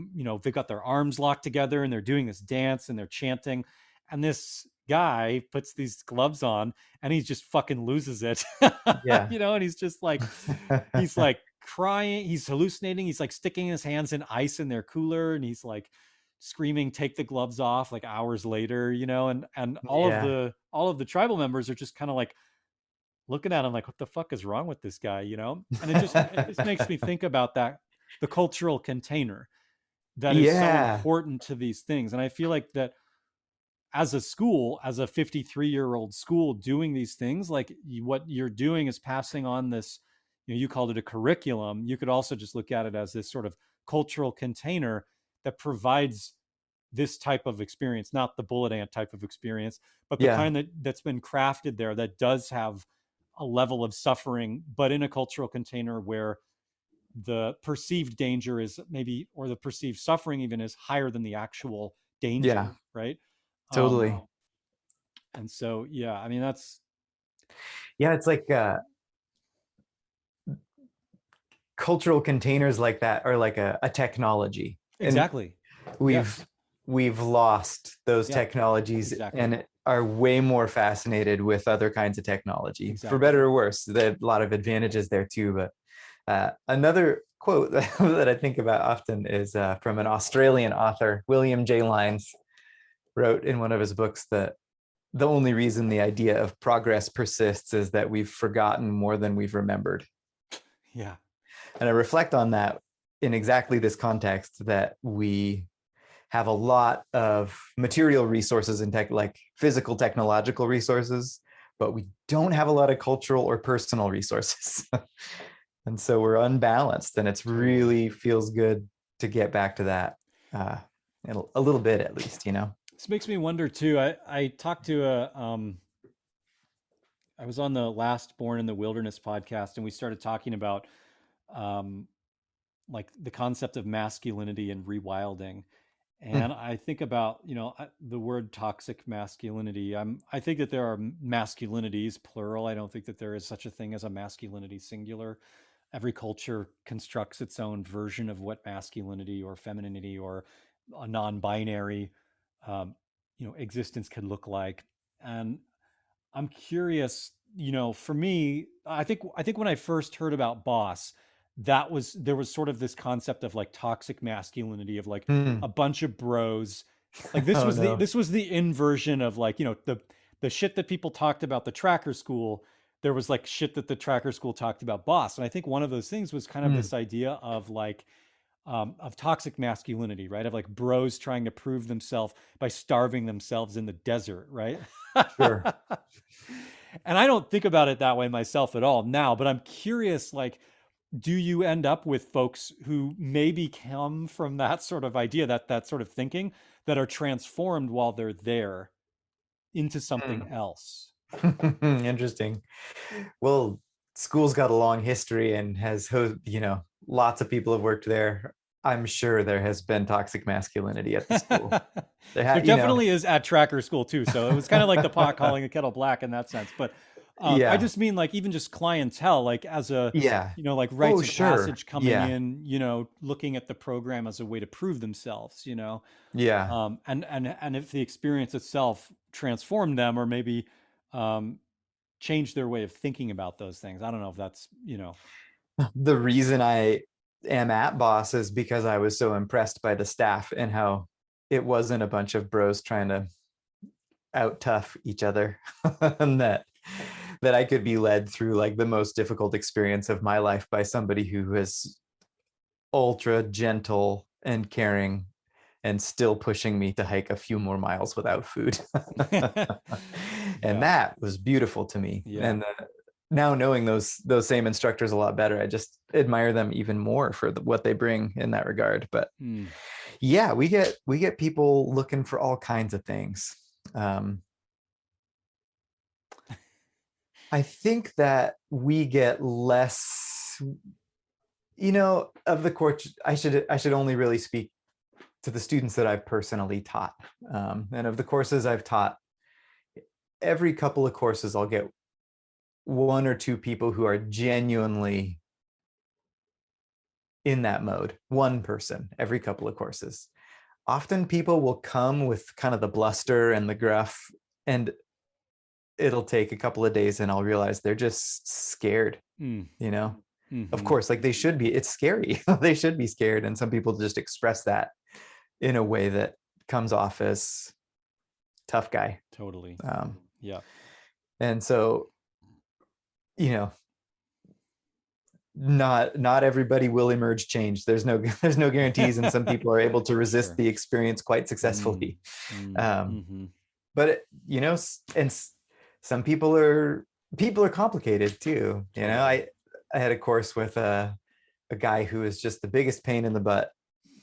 they've got their arms locked together, and they're doing this dance, and they're chanting, and this guy puts these gloves on, and he just fucking loses it, Yeah. and he's like crying, he's hallucinating, he's like sticking his hands in ice in their cooler, and he's like screaming, take the gloves off, like hours later, and Yeah. all of the tribal members are just kind of like looking at him like, what the fuck is wrong with this guy, and it just makes me think about that, the cultural container that is so Yeah. important to these things. And I feel like that as a school, as a 53-year-old school doing these things, like what you're doing is passing on this, you called it a curriculum. You could also just look at it as this sort of cultural container that provides this type of experience, not the bullet ant type of experience, but the Yeah. kind that's been crafted there that does have a level of suffering, but in a cultural container where the perceived danger is maybe, or the perceived suffering even, is higher than the actual Yeah. danger, right? Um, Totally. and so, yeah, I mean, that's Yeah. It's like cultural containers like that are like a technology. And exactly. we've Yes. we've lost those Yeah, technologies exactly. and are way more fascinated with other kinds of technology, for Exactly. better or worse. There are a lot of advantages there too, but another quote that I think about often is from an Australian author, William J. Lyons, wrote in one of his books that the only reason the idea of progress persists is that we've forgotten more than we've remembered. Yeah. And I reflect on that in exactly this context, that we have a lot of material resources and like physical technological resources, but we don't have a lot of cultural or personal resources. And so we're unbalanced, and it's really feels good to get back to that a little bit, at least, you know? This makes me wonder too. I talked to I was on the last Born in the Wilderness podcast, and we started talking about um, like the concept of masculinity and rewilding. And I think about, the word toxic masculinity. I think that there are masculinities, plural. I don't think that there is such a thing as a masculinity, singular. Every culture constructs its own version of what masculinity or femininity or a non-binary, um, existence could look like. And I'm curious, for me, I think when I first heard about boss, there was sort of this concept of like toxic masculinity, of like Mm. a bunch of bros. Like this Oh was the no. this was the inversion of like, the shit that people talked about the tracker school. There was like shit that the tracker school talked about boss. And I think one of those things was kind of Mm. this idea of like of toxic masculinity, right? Of like bros trying to prove themselves by starving themselves in the desert, right? Sure. And I don't think about it that way myself at all now, but I'm curious, like, do you end up with folks who maybe come from that sort of idea, that sort of thinking, that are transformed while they're there into something else? Interesting. Well, school's got a long history and has, lots of people have worked there. I'm sure there has been toxic masculinity at the school. There definitely is at tracker school too. So it was kind of like the pot calling the kettle black in that sense. But I Yeah. just mean like even just clientele, like as a, Yeah. like Oh, rites of sure. passage coming Yeah. in, looking at the program as a way to prove themselves, Yeah. and if the experience itself transformed them, or maybe um, changed their way of thinking about those things. I don't know if that's, The reason I am at Boss is because I was so impressed by the staff and how it wasn't a bunch of bros trying to out tough each other, and that I could be led through like the most difficult experience of my life by somebody who is ultra gentle and caring and still pushing me to hike a few more miles without food. And yeah, that was beautiful to me. yeah. And now knowing those same instructors a lot better, I just admire them even more for what they bring in that regard. But Mm. yeah, we get people looking for all kinds of things. I think that we get less, of the course. I should only really speak to the students that I've personally taught, and of the courses I've taught. Every couple of courses, I'll get one or two people who are genuinely in that mode. One person every couple of courses. Often people will come with kind of the bluster and the gruff, and it'll take a couple of days and I'll realize they're just scared, Mm. you know? Of Mm-hmm. course, like they should be. It's scary. They should be scared. And some people just express that in a way that comes off as tough guy. Totally. Um, Yeah. and so, you know, not everybody will emerge changed. There's no guarantees, and some people are able to resist Sure. the experience quite Mm. successfully. Mm. Um, Mm-hmm. but and some people are complicated too. Totally. I had a course with a guy who is just the biggest pain in the butt,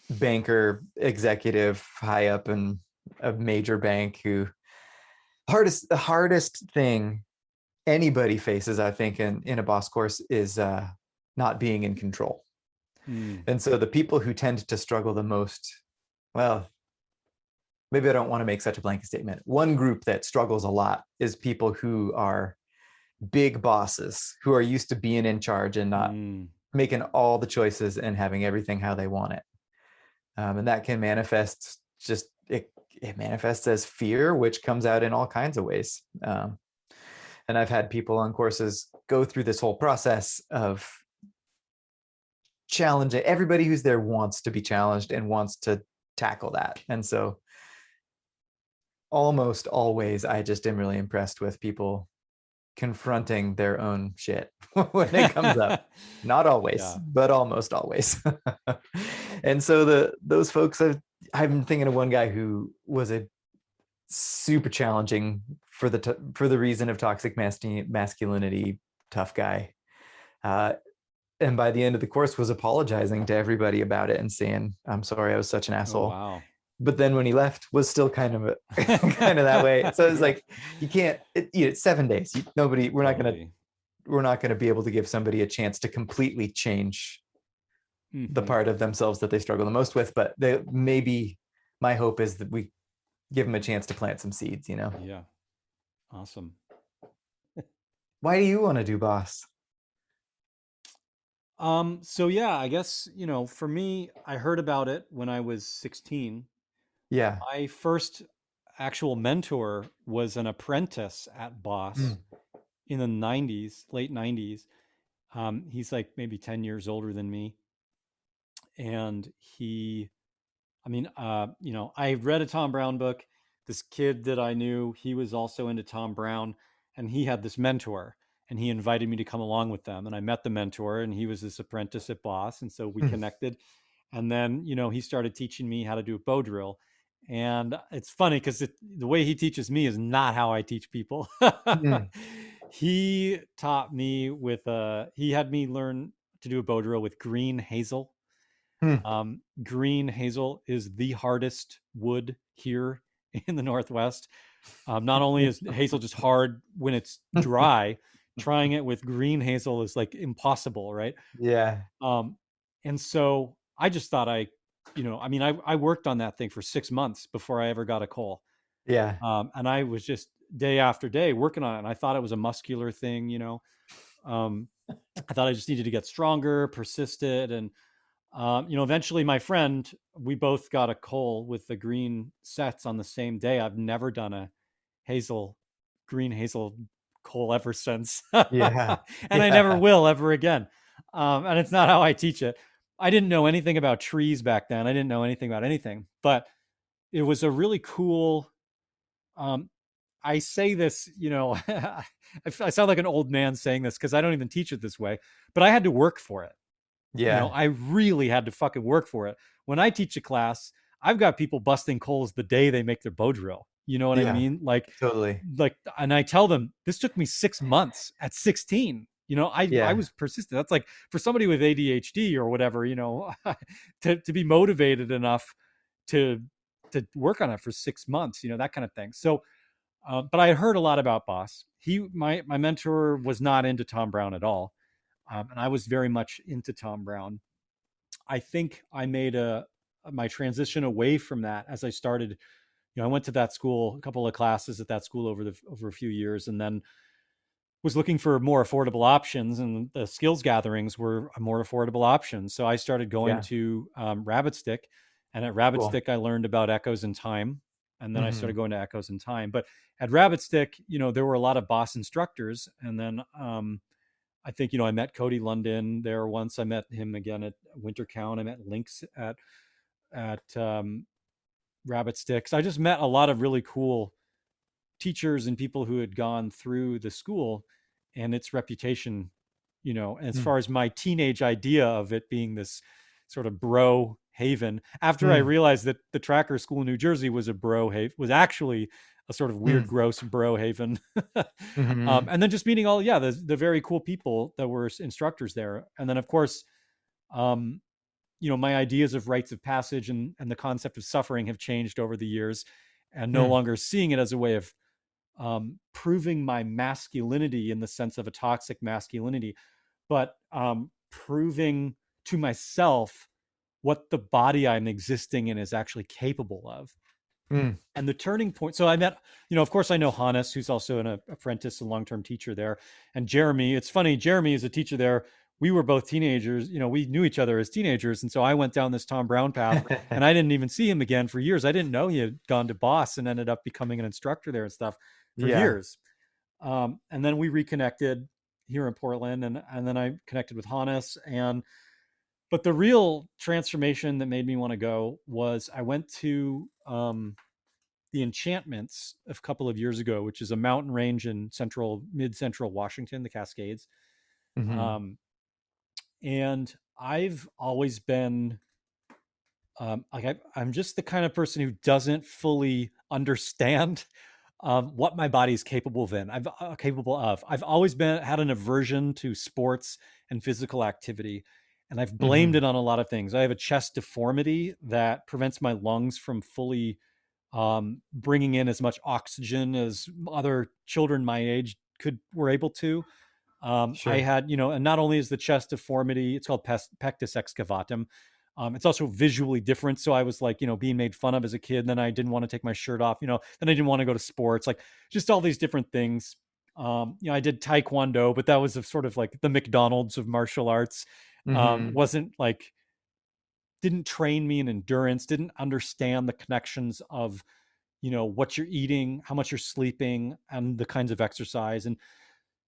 banker executive high up in a major bank, who the hardest thing anybody faces, I think, in a boss course is not being in control. Mm. And so the people who tend to struggle the most, well, maybe I don't want to make such a blanket statement. One group that struggles a lot is people who are big bosses, who are used to being in charge and not Mm. making all the choices and having everything how they want it. And that can manifest it manifests as fear, which comes out in all kinds of ways. And I've had people on courses go through this whole process of challenging. Everybody who's there wants to be challenged and wants to tackle that. And so almost always I just am really impressed with people confronting their own shit when it comes up. Not always, Yeah. but almost always. And so those folks, I've been thinking of one guy who was a super challenging for the reason of toxic masculinity, tough guy. And by the end of the course was apologizing to everybody about it and saying, I'm sorry, I was such an Oh, asshole. wow. But then when he left was still kind of kind of that way. So it's like, you can't, it's 7 days. We're Totally. not going to be able to give somebody a chance to completely change the Mm-hmm. part of themselves that they struggle the most with. But maybe my hope is that we give them a chance to plant some seeds, Yeah. Awesome. Why do you want to do boss? So yeah, I guess, for me, I heard about it when I was 16. Yeah. My first actual mentor was an apprentice at Boss Mm. in the 90s, late 90s. He's like maybe 10 years older than me. And I read a Tom Brown book. This kid that I knew, he was also into Tom Brown, and he had this mentor, and he invited me to come along with them. And I met the mentor, and he was this apprentice at Boss, and so we Mm. connected. And then, he started teaching me how to do a bow drill. And it's funny because the way he teaches me is not how I teach people. Mm. He taught me he had me learn to do a bow drill with green hazel. Mm. Green hazel is the hardest wood here in the Northwest. Not only is hazel just hard when it's dry, trying it with green hazel is like impossible, right? Yeah. Um, and so I just thought I worked on that thing for 6 months before I ever got a coal. Yeah. And I was just day after day working on it. And I thought it was a muscular thing. Um, I thought I just needed to get stronger, persisted, and eventually my friend, we both got a coal with the green sets on the same day. I've never done a green hazel coal ever since. Yeah. And I never Yeah. will ever again. And it's not how I teach it. I didn't know anything about trees back then. I didn't know anything about anything, but it was a really cool, um, I say this, I sound like an old man saying this because I don't even teach it this way, but I had to work for it. Yeah. I really had to fucking work for it. When I teach a class, I've got people busting coals the day they make their bow drill. You know what I Yeah. mean? Like, Totally. and I tell them this took me 6 months at 16. I Yeah. was persistent. That's like for somebody with ADHD or whatever, to be motivated enough to work on it for 6 months, that kind of thing. So, but I heard a lot about Boss. My mentor was not into Tom Brown at all, and I was very much into Tom Brown. I think I made my transition away from that as I started. I went to that school, a couple of classes at that school over a few years, and then was looking for more affordable options, and the skills gatherings were a more affordable option. So I started going Yeah. to Rabbit Stick, and at Rabbit Cool. Stick I learned about echoes in time, and then I Hmm. started going to echoes in time. But at Rabbit Stick, there were a lot of boss instructors, and then I think I met Cody London there once. I met him again at Winter Count. I met Lynx at Rabbit Sticks. I just met a lot of really cool teachers and people who had gone through the school and its reputation. As Mm. far as my teenage idea of it being this sort of bro haven, after I Mm. realized that the Tracker School in New Jersey was was actually a sort of weird, Mm. gross bro haven. Hmm. And then just meeting the very cool people that were instructors there. And then, of course, um, my ideas of rites of passage and the concept of suffering have changed over the years, and no Mm. longer seeing it as a way of proving my masculinity in the sense of a toxic masculinity, but proving to myself what the body I'm existing in is actually capable of. Mm. And the turning point. So I met, of course, I know Hannes, who's also an apprentice and long-term teacher there, and Jeremy. It's funny, Jeremy is a teacher there. We were both teenagers. We knew each other as teenagers, and so I went down this Tom Brown path, and I didn't even see him again for years. I didn't know he had gone to Boss and ended up becoming an instructor there and stuff for Yeah. years. And then we reconnected here in Portland, and then I connected with Hannes, and But the real transformation that made me want to go was I went to the Enchantments a couple of years ago, which is a mountain range in mid central Washington, the Cascades. Hmm. Um, and I've always been I'm just the kind of person who doesn't fully understand what my body is capable of. I've always been had an aversion to sports and physical activity, and I've blamed Hmm. it on a lot of things. I have a chest deformity that prevents my lungs from fully bringing in as much oxygen as other children my age were able to. I Sure. had, and not only is the chest deformity, it's called pectus excavatum. It's also visually different. So I was like, being made fun of as a kid. Then I didn't want to take my shirt off, then I didn't want to go to sports, like just all these different things. I did Taekwondo, but that was sort of like the McDonald's of martial arts. Hmm. Wasn't like, didn't train me in endurance, didn't understand the connections of, what you're eating, how much you're sleeping, and the kinds of exercise. And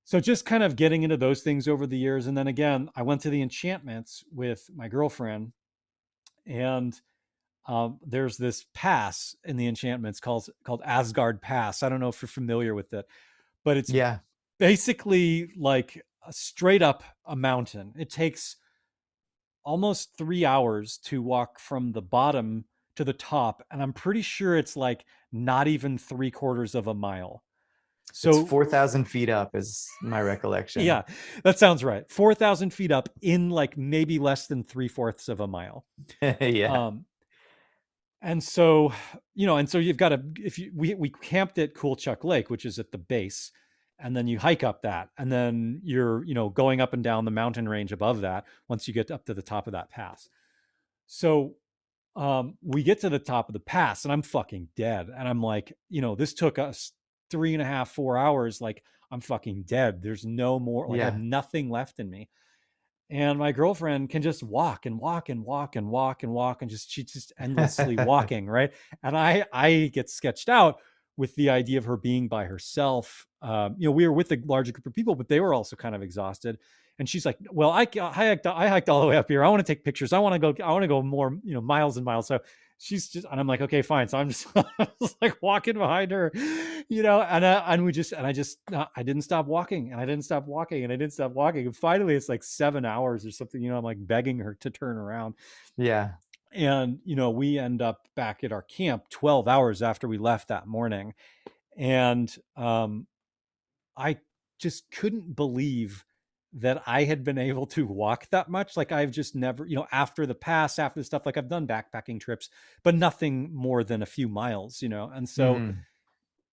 so just kind of getting into those things over the years. And then again, I went to the Enchantments with my girlfriend, and there's this pass in the Enchantments called Asgard Pass. I don't know if you're familiar with it, but it's Yeah. basically like a straight up a mountain. It takes almost 3 hours to walk from the bottom to the top, and I'm pretty sure it's like not even 3/4 of a mile. It's So 4,000 feet up is my recollection. yeah, that sounds right. 4,000 feet up in like maybe less than 3/4 of a mile. Yeah. Um, and so, and so you've got to, if you, we camped at Coolchuck Lake, which is at the base, and then you hike up that, and then you're, going up and down the mountain range above that once you get up to the top of that pass. So, we get to the top of the pass and I'm fucking dead. And I'm like, this took us 3.5, 4 hours. Like, I'm fucking dead. There's no more, like, I have Yeah. nothing left in me. And my girlfriend can just walk and walk and walk and walk and walk, and she's just endlessly walking, right? And I get sketched out with the idea of her being by herself. We were with a larger group of people, but they were also kind of exhausted. And she's like, "Well, I hiked all the way up here. I want to take pictures. I want to go. I want to go more, miles and miles." So she's just, and I'm like, "Okay, fine." So I'm just, just like walking behind her, and I didn't stop walking, and I didn't stop walking, and I didn't stop walking, and finally it's like 7 hours or something. I'm like begging her to turn around, Yeah. and we end up back at our camp 12 hours after we left that morning, and I just couldn't believe that I had been able to walk that much. Like, I've just never, after the pass, after the stuff, like I've done backpacking trips, but nothing more than a few miles, and so Hmm.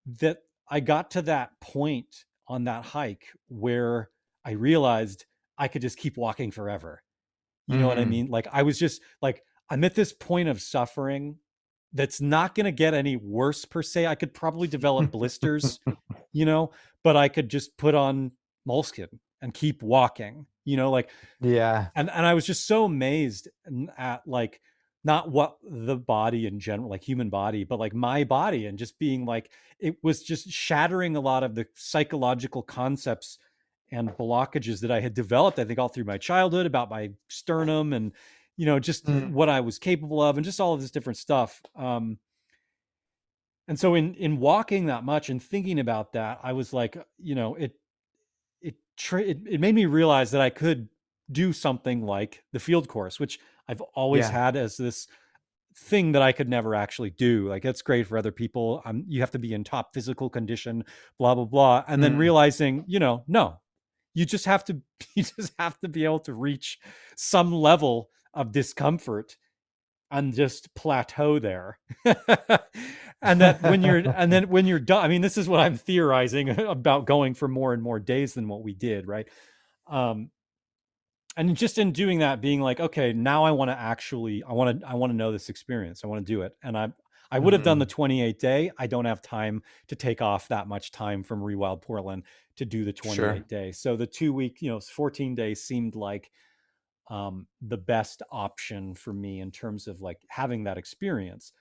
that I got to that point on that hike where I realized I could just keep walking forever. You know what I Hmm. mean? Like, I was just like, I'm at this point of suffering that's not going to get any worse per se. I could probably develop blisters, you know, but I could just put on moleskin and keep walking, like, Yeah. and I was just so amazed at like not what the body in general, like human body, but like my body, and just being like, it was just shattering a lot of the psychological concepts and blockages that I had developed, I think all through my childhood, about my sternum, and just Mm. what I was capable of, and just all of this different stuff. And so in walking that much and thinking about that, I was like, it made me realize that I could do something like the field course, which I've always Yeah. had as this thing that I could never actually do. Like, that's great for other people. You have to be in top physical condition, blah blah blah. And then Mm. realizing, no, you just have to you just have to be able to reach some level of discomfort and just plateau there. And that when you're done, I mean, this is what I'm theorizing about going for more and more days than what we did, right? um and just in doing that, being like, okay, now I want to actually, I want to know this experience, I want to do it. And I would have done the Mm. 28 day. I don't have time to take off that much time from Rewild Portland to do the Sure. 28 day. So the 2 week, 14 days seemed like the best option for me in terms of like having that experience.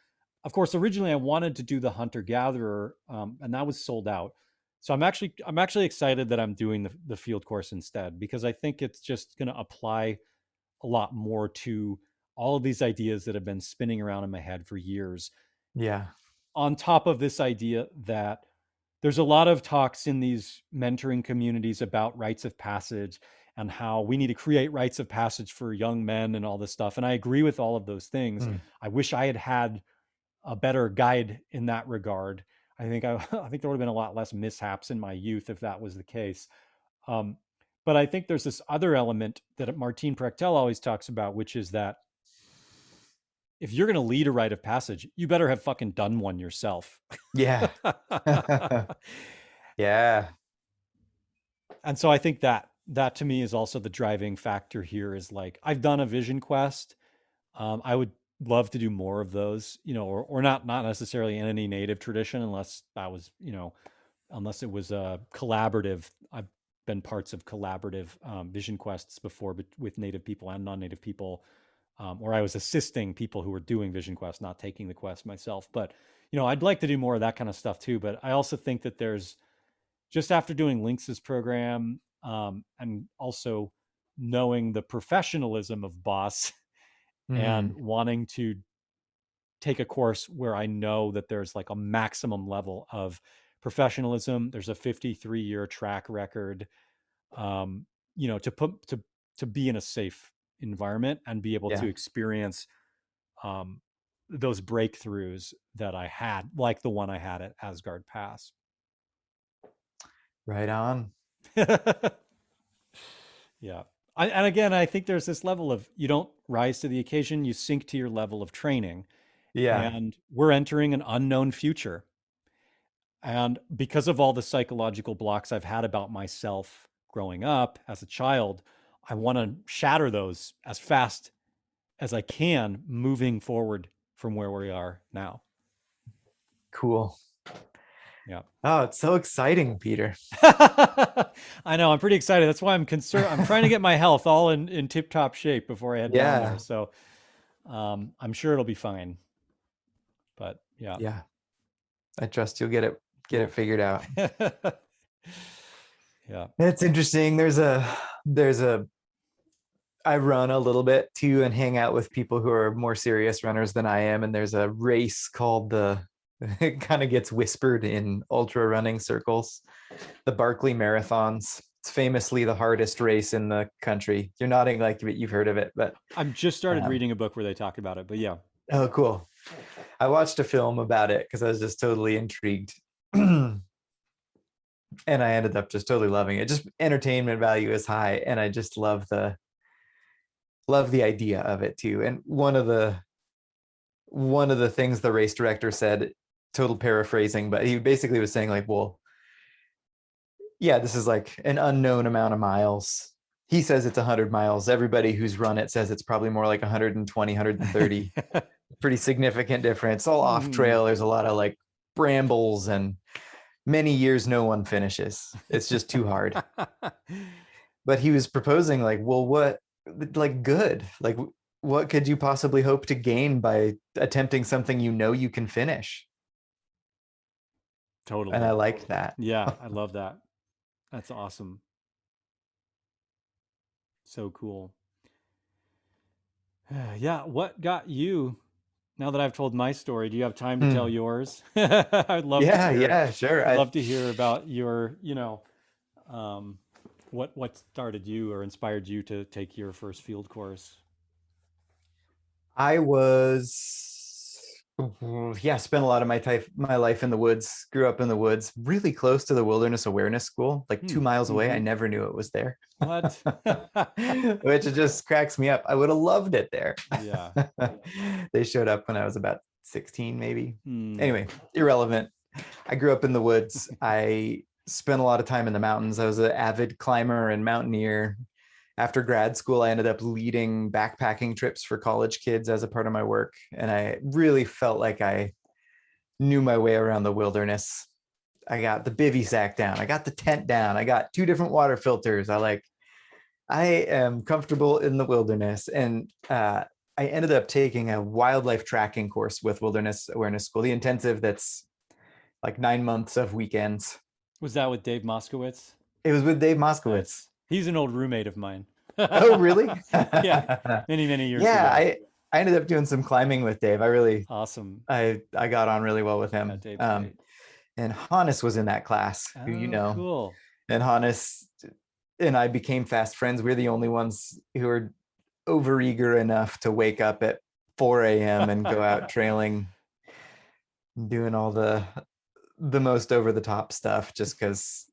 Of course, originally I wanted to do the hunter gatherer, and that was sold out. So I'm actually excited that I'm doing the field course instead, because I think it's just going to apply a lot more to all of these ideas that have been spinning around in my head for years. Yeah. On top of this idea that there's a lot of talks in these mentoring communities about rites of passage and how we need to create rites of passage for young men and all this stuff. And I agree with all of those things. Mm. I wish I had had a better guide in that regard. I think there would have been a lot less mishaps in my youth if that was the case. Um, but I think there's this other element that Martin Prechtel always talks about, which is that if you're going to lead a rite of passage, you better have fucking done one yourself. Yeah. Yeah. And so I think that to me is also the driving factor here is like, I've done a vision quest. I would love to do more of those, or not necessarily in any native tradition, unless that was, unless it was a collaborative. I've been parts of collaborative vision quests before, but with native people and non-native people, or I was assisting people who were doing vision quests, not taking the quest myself. But I'd like to do more of that kind of stuff too. But I also think that there's, just after doing Lynx's program, and also knowing the professionalism of Boss and Mm. wanting to take a course where I know that there's like a maximum level of professionalism. There's a 53-year track record, to be in a safe environment and be able to Yeah. experience um, those breakthroughs that I had, like the one I had at Asgard Pass. Right on. Yeah. And again, I think there's this level of you don't rise to the occasion, you sink to your level of training. Yeah. And we're entering an unknown future. And because of all the psychological blocks I've had about myself growing up as a child, I want to shatter those as fast as I can moving forward from where we are now. Cool. Yeah. Oh, it's so exciting, Peter. I know. I'm pretty excited. That's why I'm concerned. I'm trying to get my health all in tip top shape before I head down there. Yeah. So I'm sure it'll be fine. But yeah. Yeah. I trust you'll get it figured out. Yeah. It's interesting. There's a I run a little bit too and hang out with people who are more serious runners than I am. And there's a race called it kind of gets whispered in ultra running circles, the Barkley Marathons. It's famously the hardest race in the country. You're nodding like you've heard of it, but I've just started reading a book where they talk about it, but yeah. Oh, cool. I watched a film about it because I was just totally intrigued. And I ended up just totally loving it. Just entertainment value is high. And I just love the idea of it too. And one of the things the race director said, total paraphrasing, but he basically was saying like, well, yeah, this is like an unknown amount of miles. He says it's 100 miles. Everybody who's run it says it's probably more like 120, 130. Pretty significant difference. All off trail. There's a lot of like brambles and many years no one finishes. It's just too hard. But he was proposing like, well, what, like good, like what could you possibly hope to gain by attempting something you can finish? Totally. And I liked that. Yeah, I love that. That's awesome. So cool. Yeah, what got you? Now that I've told my story, do you have time to tell yours? I'd love to hear. Yeah, sure. I'd love to hear about your, what started you or inspired you to take your first field course. I spent a lot of my life in the woods, grew up in the woods, really close to the Wilderness Awareness School, like 2 miles away. I never knew it was there. What? Which it just cracks me up. I would have loved it there. Yeah. They showed up when I was about 16, maybe. Anyway, irrelevant. I grew up in the woods. I spent a lot of time in the mountains. I was an avid climber and mountaineer. After grad school, I ended up leading backpacking trips for college kids as a part of my work. And I really felt like I knew my way around the wilderness. I got the bivy sack down. I got the tent down. I got 2 different water filters. I am comfortable in the wilderness. And I ended up taking a wildlife tracking course with Wilderness Awareness School, the intensive that's like 9 months of weekends. Was that with Dave Moskowitz? It was with Dave Moskowitz. He's an old roommate of mine. Oh, really? Yeah, many years Yeah, ago. I ended up doing some climbing with Dave. Awesome. I got on really well with Yeah, him. Dave's great. And Hannes was in that class, who you Oh, know. cool. And Hannes and I became fast friends. We're the only ones who are overeager enough to wake up at 4 a.m. and go out trailing, doing all the most over the top stuff, just because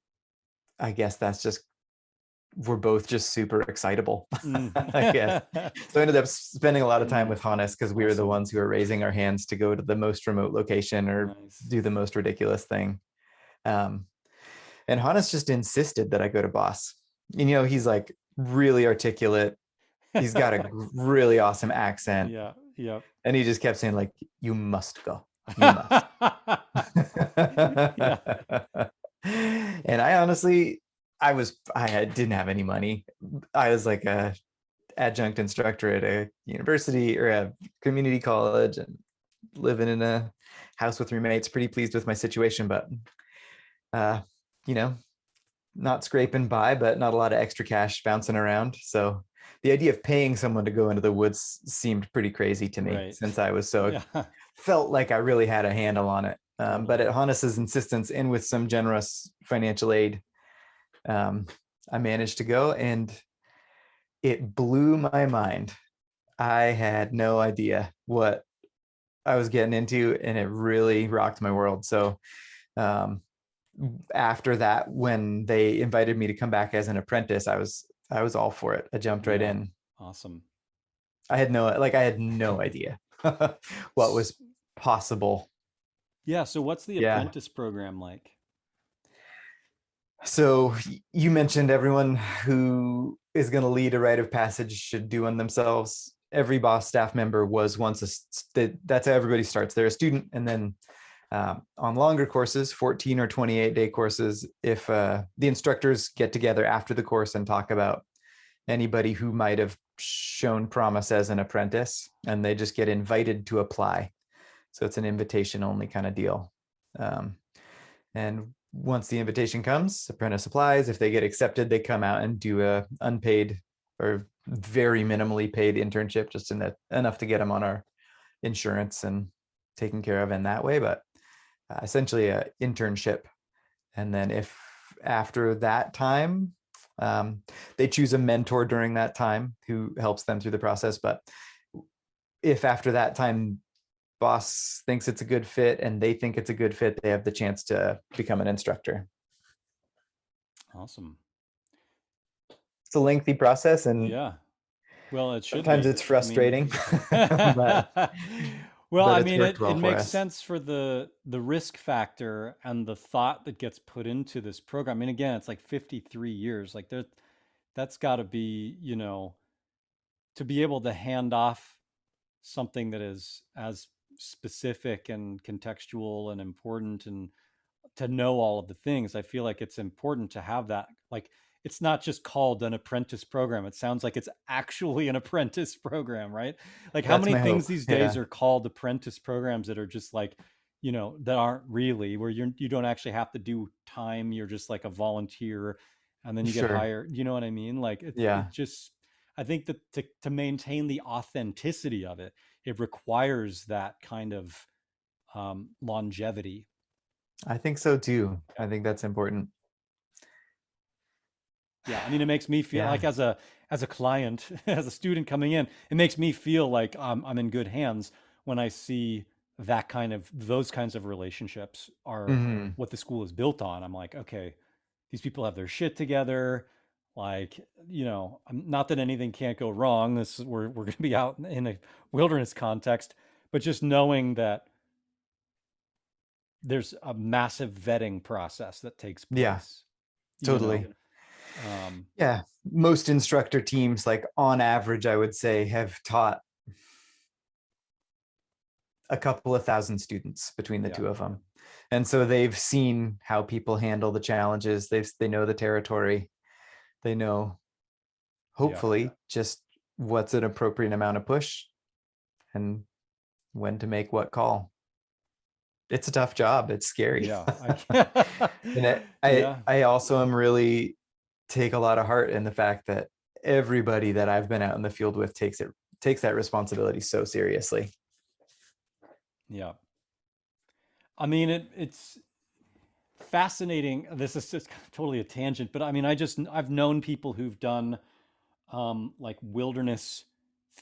I guess that's just we're both just super excitable, Mm. I guess. So I ended up spending a lot of time Mm, with Hannes because we were the awesome. ones who were raising our hands to go to the most remote location or Nice. do the most ridiculous thing. Um, and Hannes just insisted that I go to Boss. And, you know, he's like really articulate. He's got a really awesome accent. Yeah, yeah. And he just kept saying, like, you must go. You must. Yeah. And I honestly, didn't have any money. I was like a adjunct instructor at a university or a community college and living in a house with roommates, pretty pleased with my situation, but uh, you know, not scraping by, but not a lot of extra cash bouncing around. So the idea of paying someone to go into the woods seemed pretty crazy to me, Right. since I was so Yeah. felt like I really had a handle on it. But Totally. at Hannes's insistence and with some generous financial aid, I managed to go, and it blew my mind. I had no idea what I was getting into, and it really rocked my world. So um, after that, when they invited me to come back as an apprentice, I was all for it. I jumped right Yeah. in. Awesome. I had no idea what was possible. Yeah. So what's the Yeah. apprentice program like? So you mentioned everyone who is going to lead a rite of passage should do one themselves. Every boss staff member was once that's how everybody starts. They're a student, and then on longer courses, 14 or 28-day courses, if the instructors get together after the course and talk about anybody who might have shown promise as an apprentice, and they just get invited to apply. So it's an invitation only kind of deal. And once the invitation comes, apprentice applies. If they get accepted, they come out and do a unpaid or very minimally paid internship, just enough to get them on our insurance and taken care of in that way. But essentially a internship. And then if after that time, they choose a mentor during that time who helps them through the process. But if after that time boss thinks it's a good fit and they think it's a good fit, they have the chance to become an instructor. Awesome. It's a lengthy process, and Yeah. Well, it should sometimes be. it's I mean, frustrating, but well, I it's mean, worked well it for makes us. sense for the risk factor and the thought that gets put into this program. I mean, again, it's like 53 years. Like that's got to be, to be able to hand off something that is as specific and contextual and important, and to know all of the things. I feel like it's important to have that. Like, it's not just called an apprentice program. It sounds like it's actually an apprentice program, right? Like, how That's many my things hope. these days Yeah, are called apprentice programs that are just like, that aren't really, where you don't actually have to do time. You're just like a volunteer, and then you get sure. hired. You know what I mean? Like, it Yeah, just, I think that to maintain the authenticity of it, it requires that kind of longevity. I think so too. I think that's important. Yeah, I mean, it makes me feel Yeah. like, as a client, as a student coming in, it makes me feel like I'm in good hands when I see those kinds of relationships are Hmm. what the school is built on. I'm like, okay, these people have their shit together. Like, not that anything can't go wrong. We're going to be out in a wilderness context, but just knowing that there's a massive vetting process that takes Yeah, place. You know, totally. um, Yeah. Most instructor teams, like on average, I would say, have taught a couple of thousand students between the yeah, two of them. And so they've seen how people handle the challenges. They know the territory. They know, yeah. hopefully, just what's an appropriate amount of push and when to make what call. It's a tough job. It's scary. Yeah, I can. And Yeah, I also am really take a lot of heart in the fact that everybody that I've been out in the field with takes that responsibility so seriously. Yeah. I mean, it's fascinating. This is just totally a tangent, but I mean, I've known people who've done like wilderness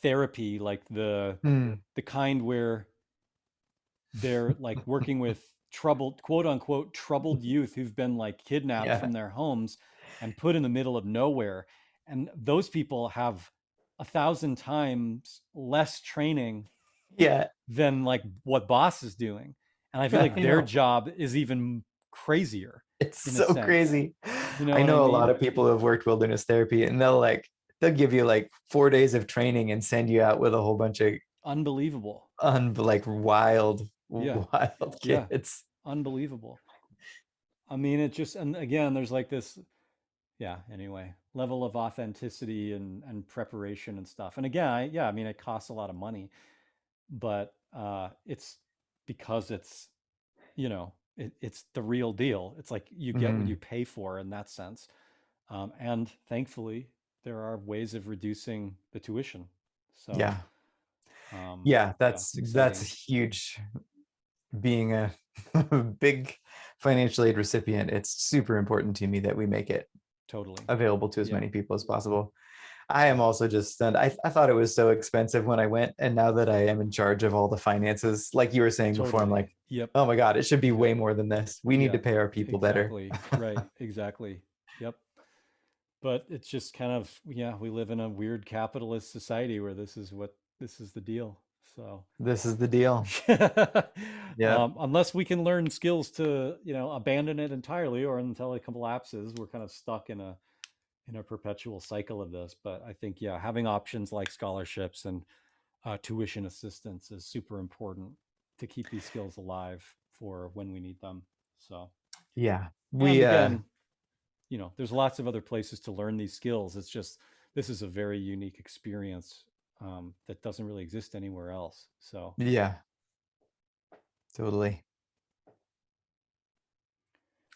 therapy, like Mm, the kind where they're like working with troubled, quote unquote, troubled youth who've been like kidnapped yeah. from their homes and put in the middle of nowhere. And those people have 1,000 times less training Yeah. than like what Boss is doing. And I feel like I their know. job is even crazier It's in a so sense. crazy. You know I what I know a lot mean? of people who have worked wilderness therapy, and they'll give you like 4 days of training and send you out with a whole bunch of Unbelievable. like wild, Yeah. wild Yeah. kids. Unbelievable. I mean, it just, and again, there's like this, yeah, anyway, level of authenticity and preparation and stuff. And again, I mean, it costs a lot of money, but it's because it's, it's the real deal. It's like you get what you Mhm. pay for in that sense. And thankfully, there are ways of reducing the tuition. So, Yeah. Yeah, yeah, that's exciting. huge. Being a big financial aid recipient, it's super important to me that we make it Totally. available to as Yeah. many people as possible. I am Yeah. also just stunned. I thought it was so expensive when I went, and now that I am in charge of all the finances, like you were saying before, I'm Totally. like, Yep. oh my God, it should be Yep. way more than this. We need Yeah. to pay our people better. Exactly. Right. Exactly. Yep. But it's just kind of, yeah, we live in a weird capitalist society where this is the deal. So, This is the deal. Yeah. unless we can learn skills to, abandon it entirely, or until it collapses, we're kind of stuck in a perpetual cycle of this. But I think, yeah, having options like scholarships and tuition assistance is super important to keep these skills alive for when we need them. So, Yeah. and We again, there's lots of other places to learn these skills. It's just this is a very unique experience that doesn't really exist anywhere else. So, yeah, totally. any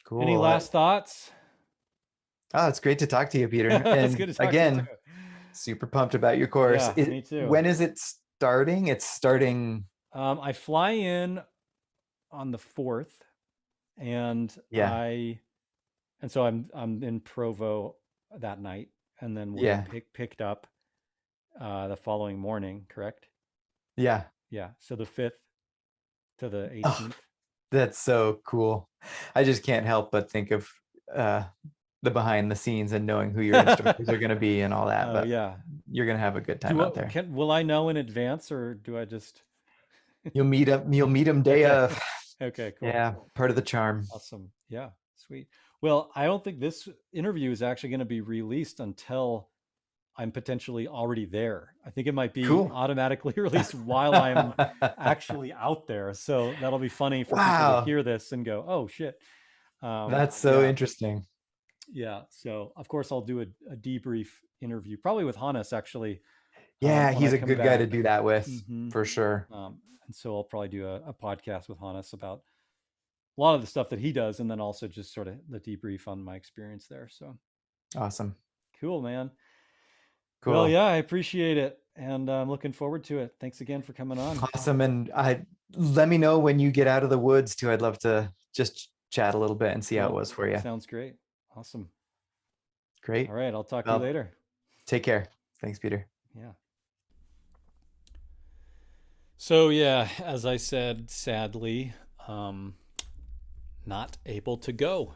Cool. last thoughts? Oh, it's great to talk to you, Peter. It's And good to talk to you too. again, super pumped about your course. Yeah, me too. When is it starting? It's starting. I fly in on the 4th, and Yeah. so I'm in Provo that night, and then we're Yeah. picked up the following morning. Correct? Yeah. Yeah. So the 5th to the Oh, 18th. that's so cool. I just can't help but think of uh, the behind the scenes and knowing who your instructors are going to be and all that. Oh But yeah. you're going to have a good time out there. Will I know in advance, or do I just? You'll meet him. You'll meet him day Okay. of. Okay, cool. Yeah, part of the charm. Awesome. Yeah, sweet. Well, I don't think this interview is actually going to be released until I'm potentially already there. I think it might be Cool. automatically released while I'm actually out there. So that'll be funny for people to Wow, hear this and go, "Oh shit." that's so Yeah, interesting. yeah. So of course I'll do a debrief interview, probably with Hannes actually, Yeah, when I he's a come good guy to back. do that with, Hmm for sure. And so I'll probably do a podcast with Hannes about a lot of the stuff that he does, and then also just sort of the debrief on my experience there. So Awesome. cool, man. Well, Cool. yeah, I appreciate it, and I'm looking forward to it. Thanks again for coming on. Awesome. And I let me know when you get out of the woods too. I'd love to just chat a little bit and see how it Cool. was for you. Sounds great. Awesome. All Great. right, I'll talk to you Well, later. take care. Thanks, Peter. Yeah. So yeah, as I said, sadly, not able to go.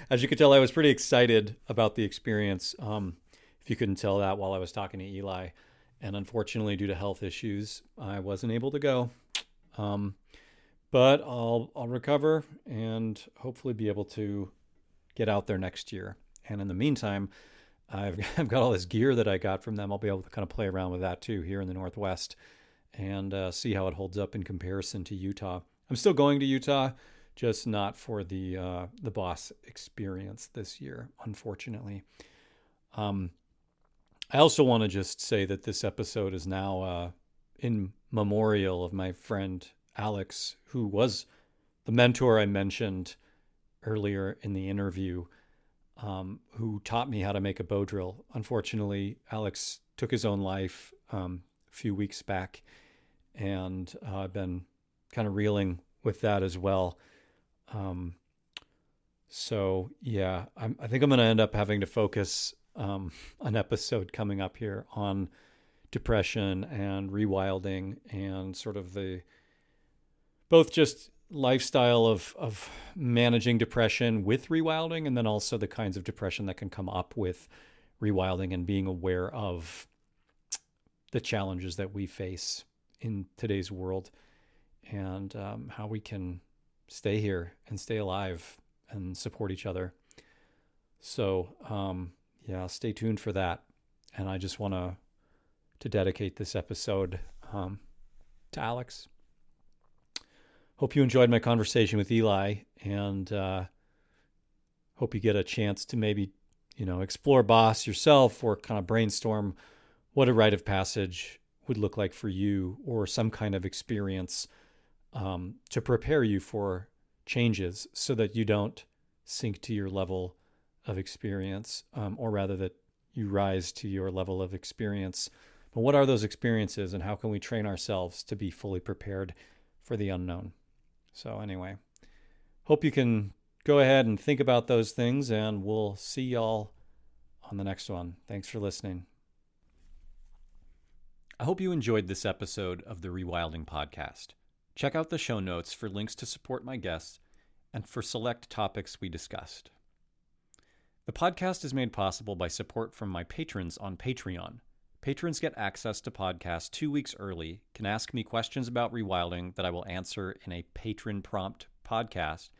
As you could tell, I was pretty excited about the experience. If you couldn't tell that while I was talking to Eli, and unfortunately, due to health issues, I wasn't able to go. Um, but I'll recover and hopefully be able to get out there next year. And in the meantime, I've got all this gear that I got from them. I'll be able to kind of play around with that too here in the Northwest and see how it holds up in comparison to Utah. I'm still going to Utah, just not for the boss experience this year, unfortunately. I also want to just say that this episode is now in memorial of my friend Alex, who was the mentor I mentioned earlier in the interview. who taught me how to make a bow drill. Unfortunately, Alex took his own life a few weeks back, and I've been kind of reeling with that as well. So yeah, I think I'm going to end up having to focus an episode coming up here on depression and rewilding and sort of the both just lifestyle of managing depression with rewilding, and then also the kinds of depression that can come up with rewilding and being aware of the challenges that we face in today's world, and how we can stay here and stay alive and support each other. So yeah, stay tuned for that. And I just want to dedicate this episode to Alex. Hope you enjoyed my conversation with Eli, and hope you get a chance to maybe, explore BOSS yourself, or kind of brainstorm what a rite of passage would look like for you, or some kind of experience to prepare you for changes so that you don't sink to your level of experience, or rather that you rise to your level of experience. But what are those experiences, and how can we train ourselves to be fully prepared for the unknown? So anyway, hope you can go ahead and think about those things, and we'll see y'all on the next one. Thanks for listening. I hope you enjoyed this episode of the Rewilding podcast. Check out the show notes for links to support my guests and for select topics we discussed. The podcast is made possible by support from my patrons on Patreon. Patrons get access to podcasts 2 weeks early, can ask me questions about rewilding that I will answer in a patron prompt podcast,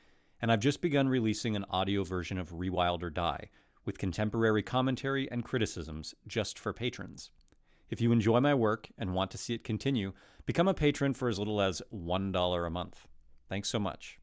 and I've just begun releasing an audio version of Rewild or Die, with contemporary commentary and criticisms just for patrons. If you enjoy my work and want to see it continue, become a patron for as little as $1 a month. Thanks so much.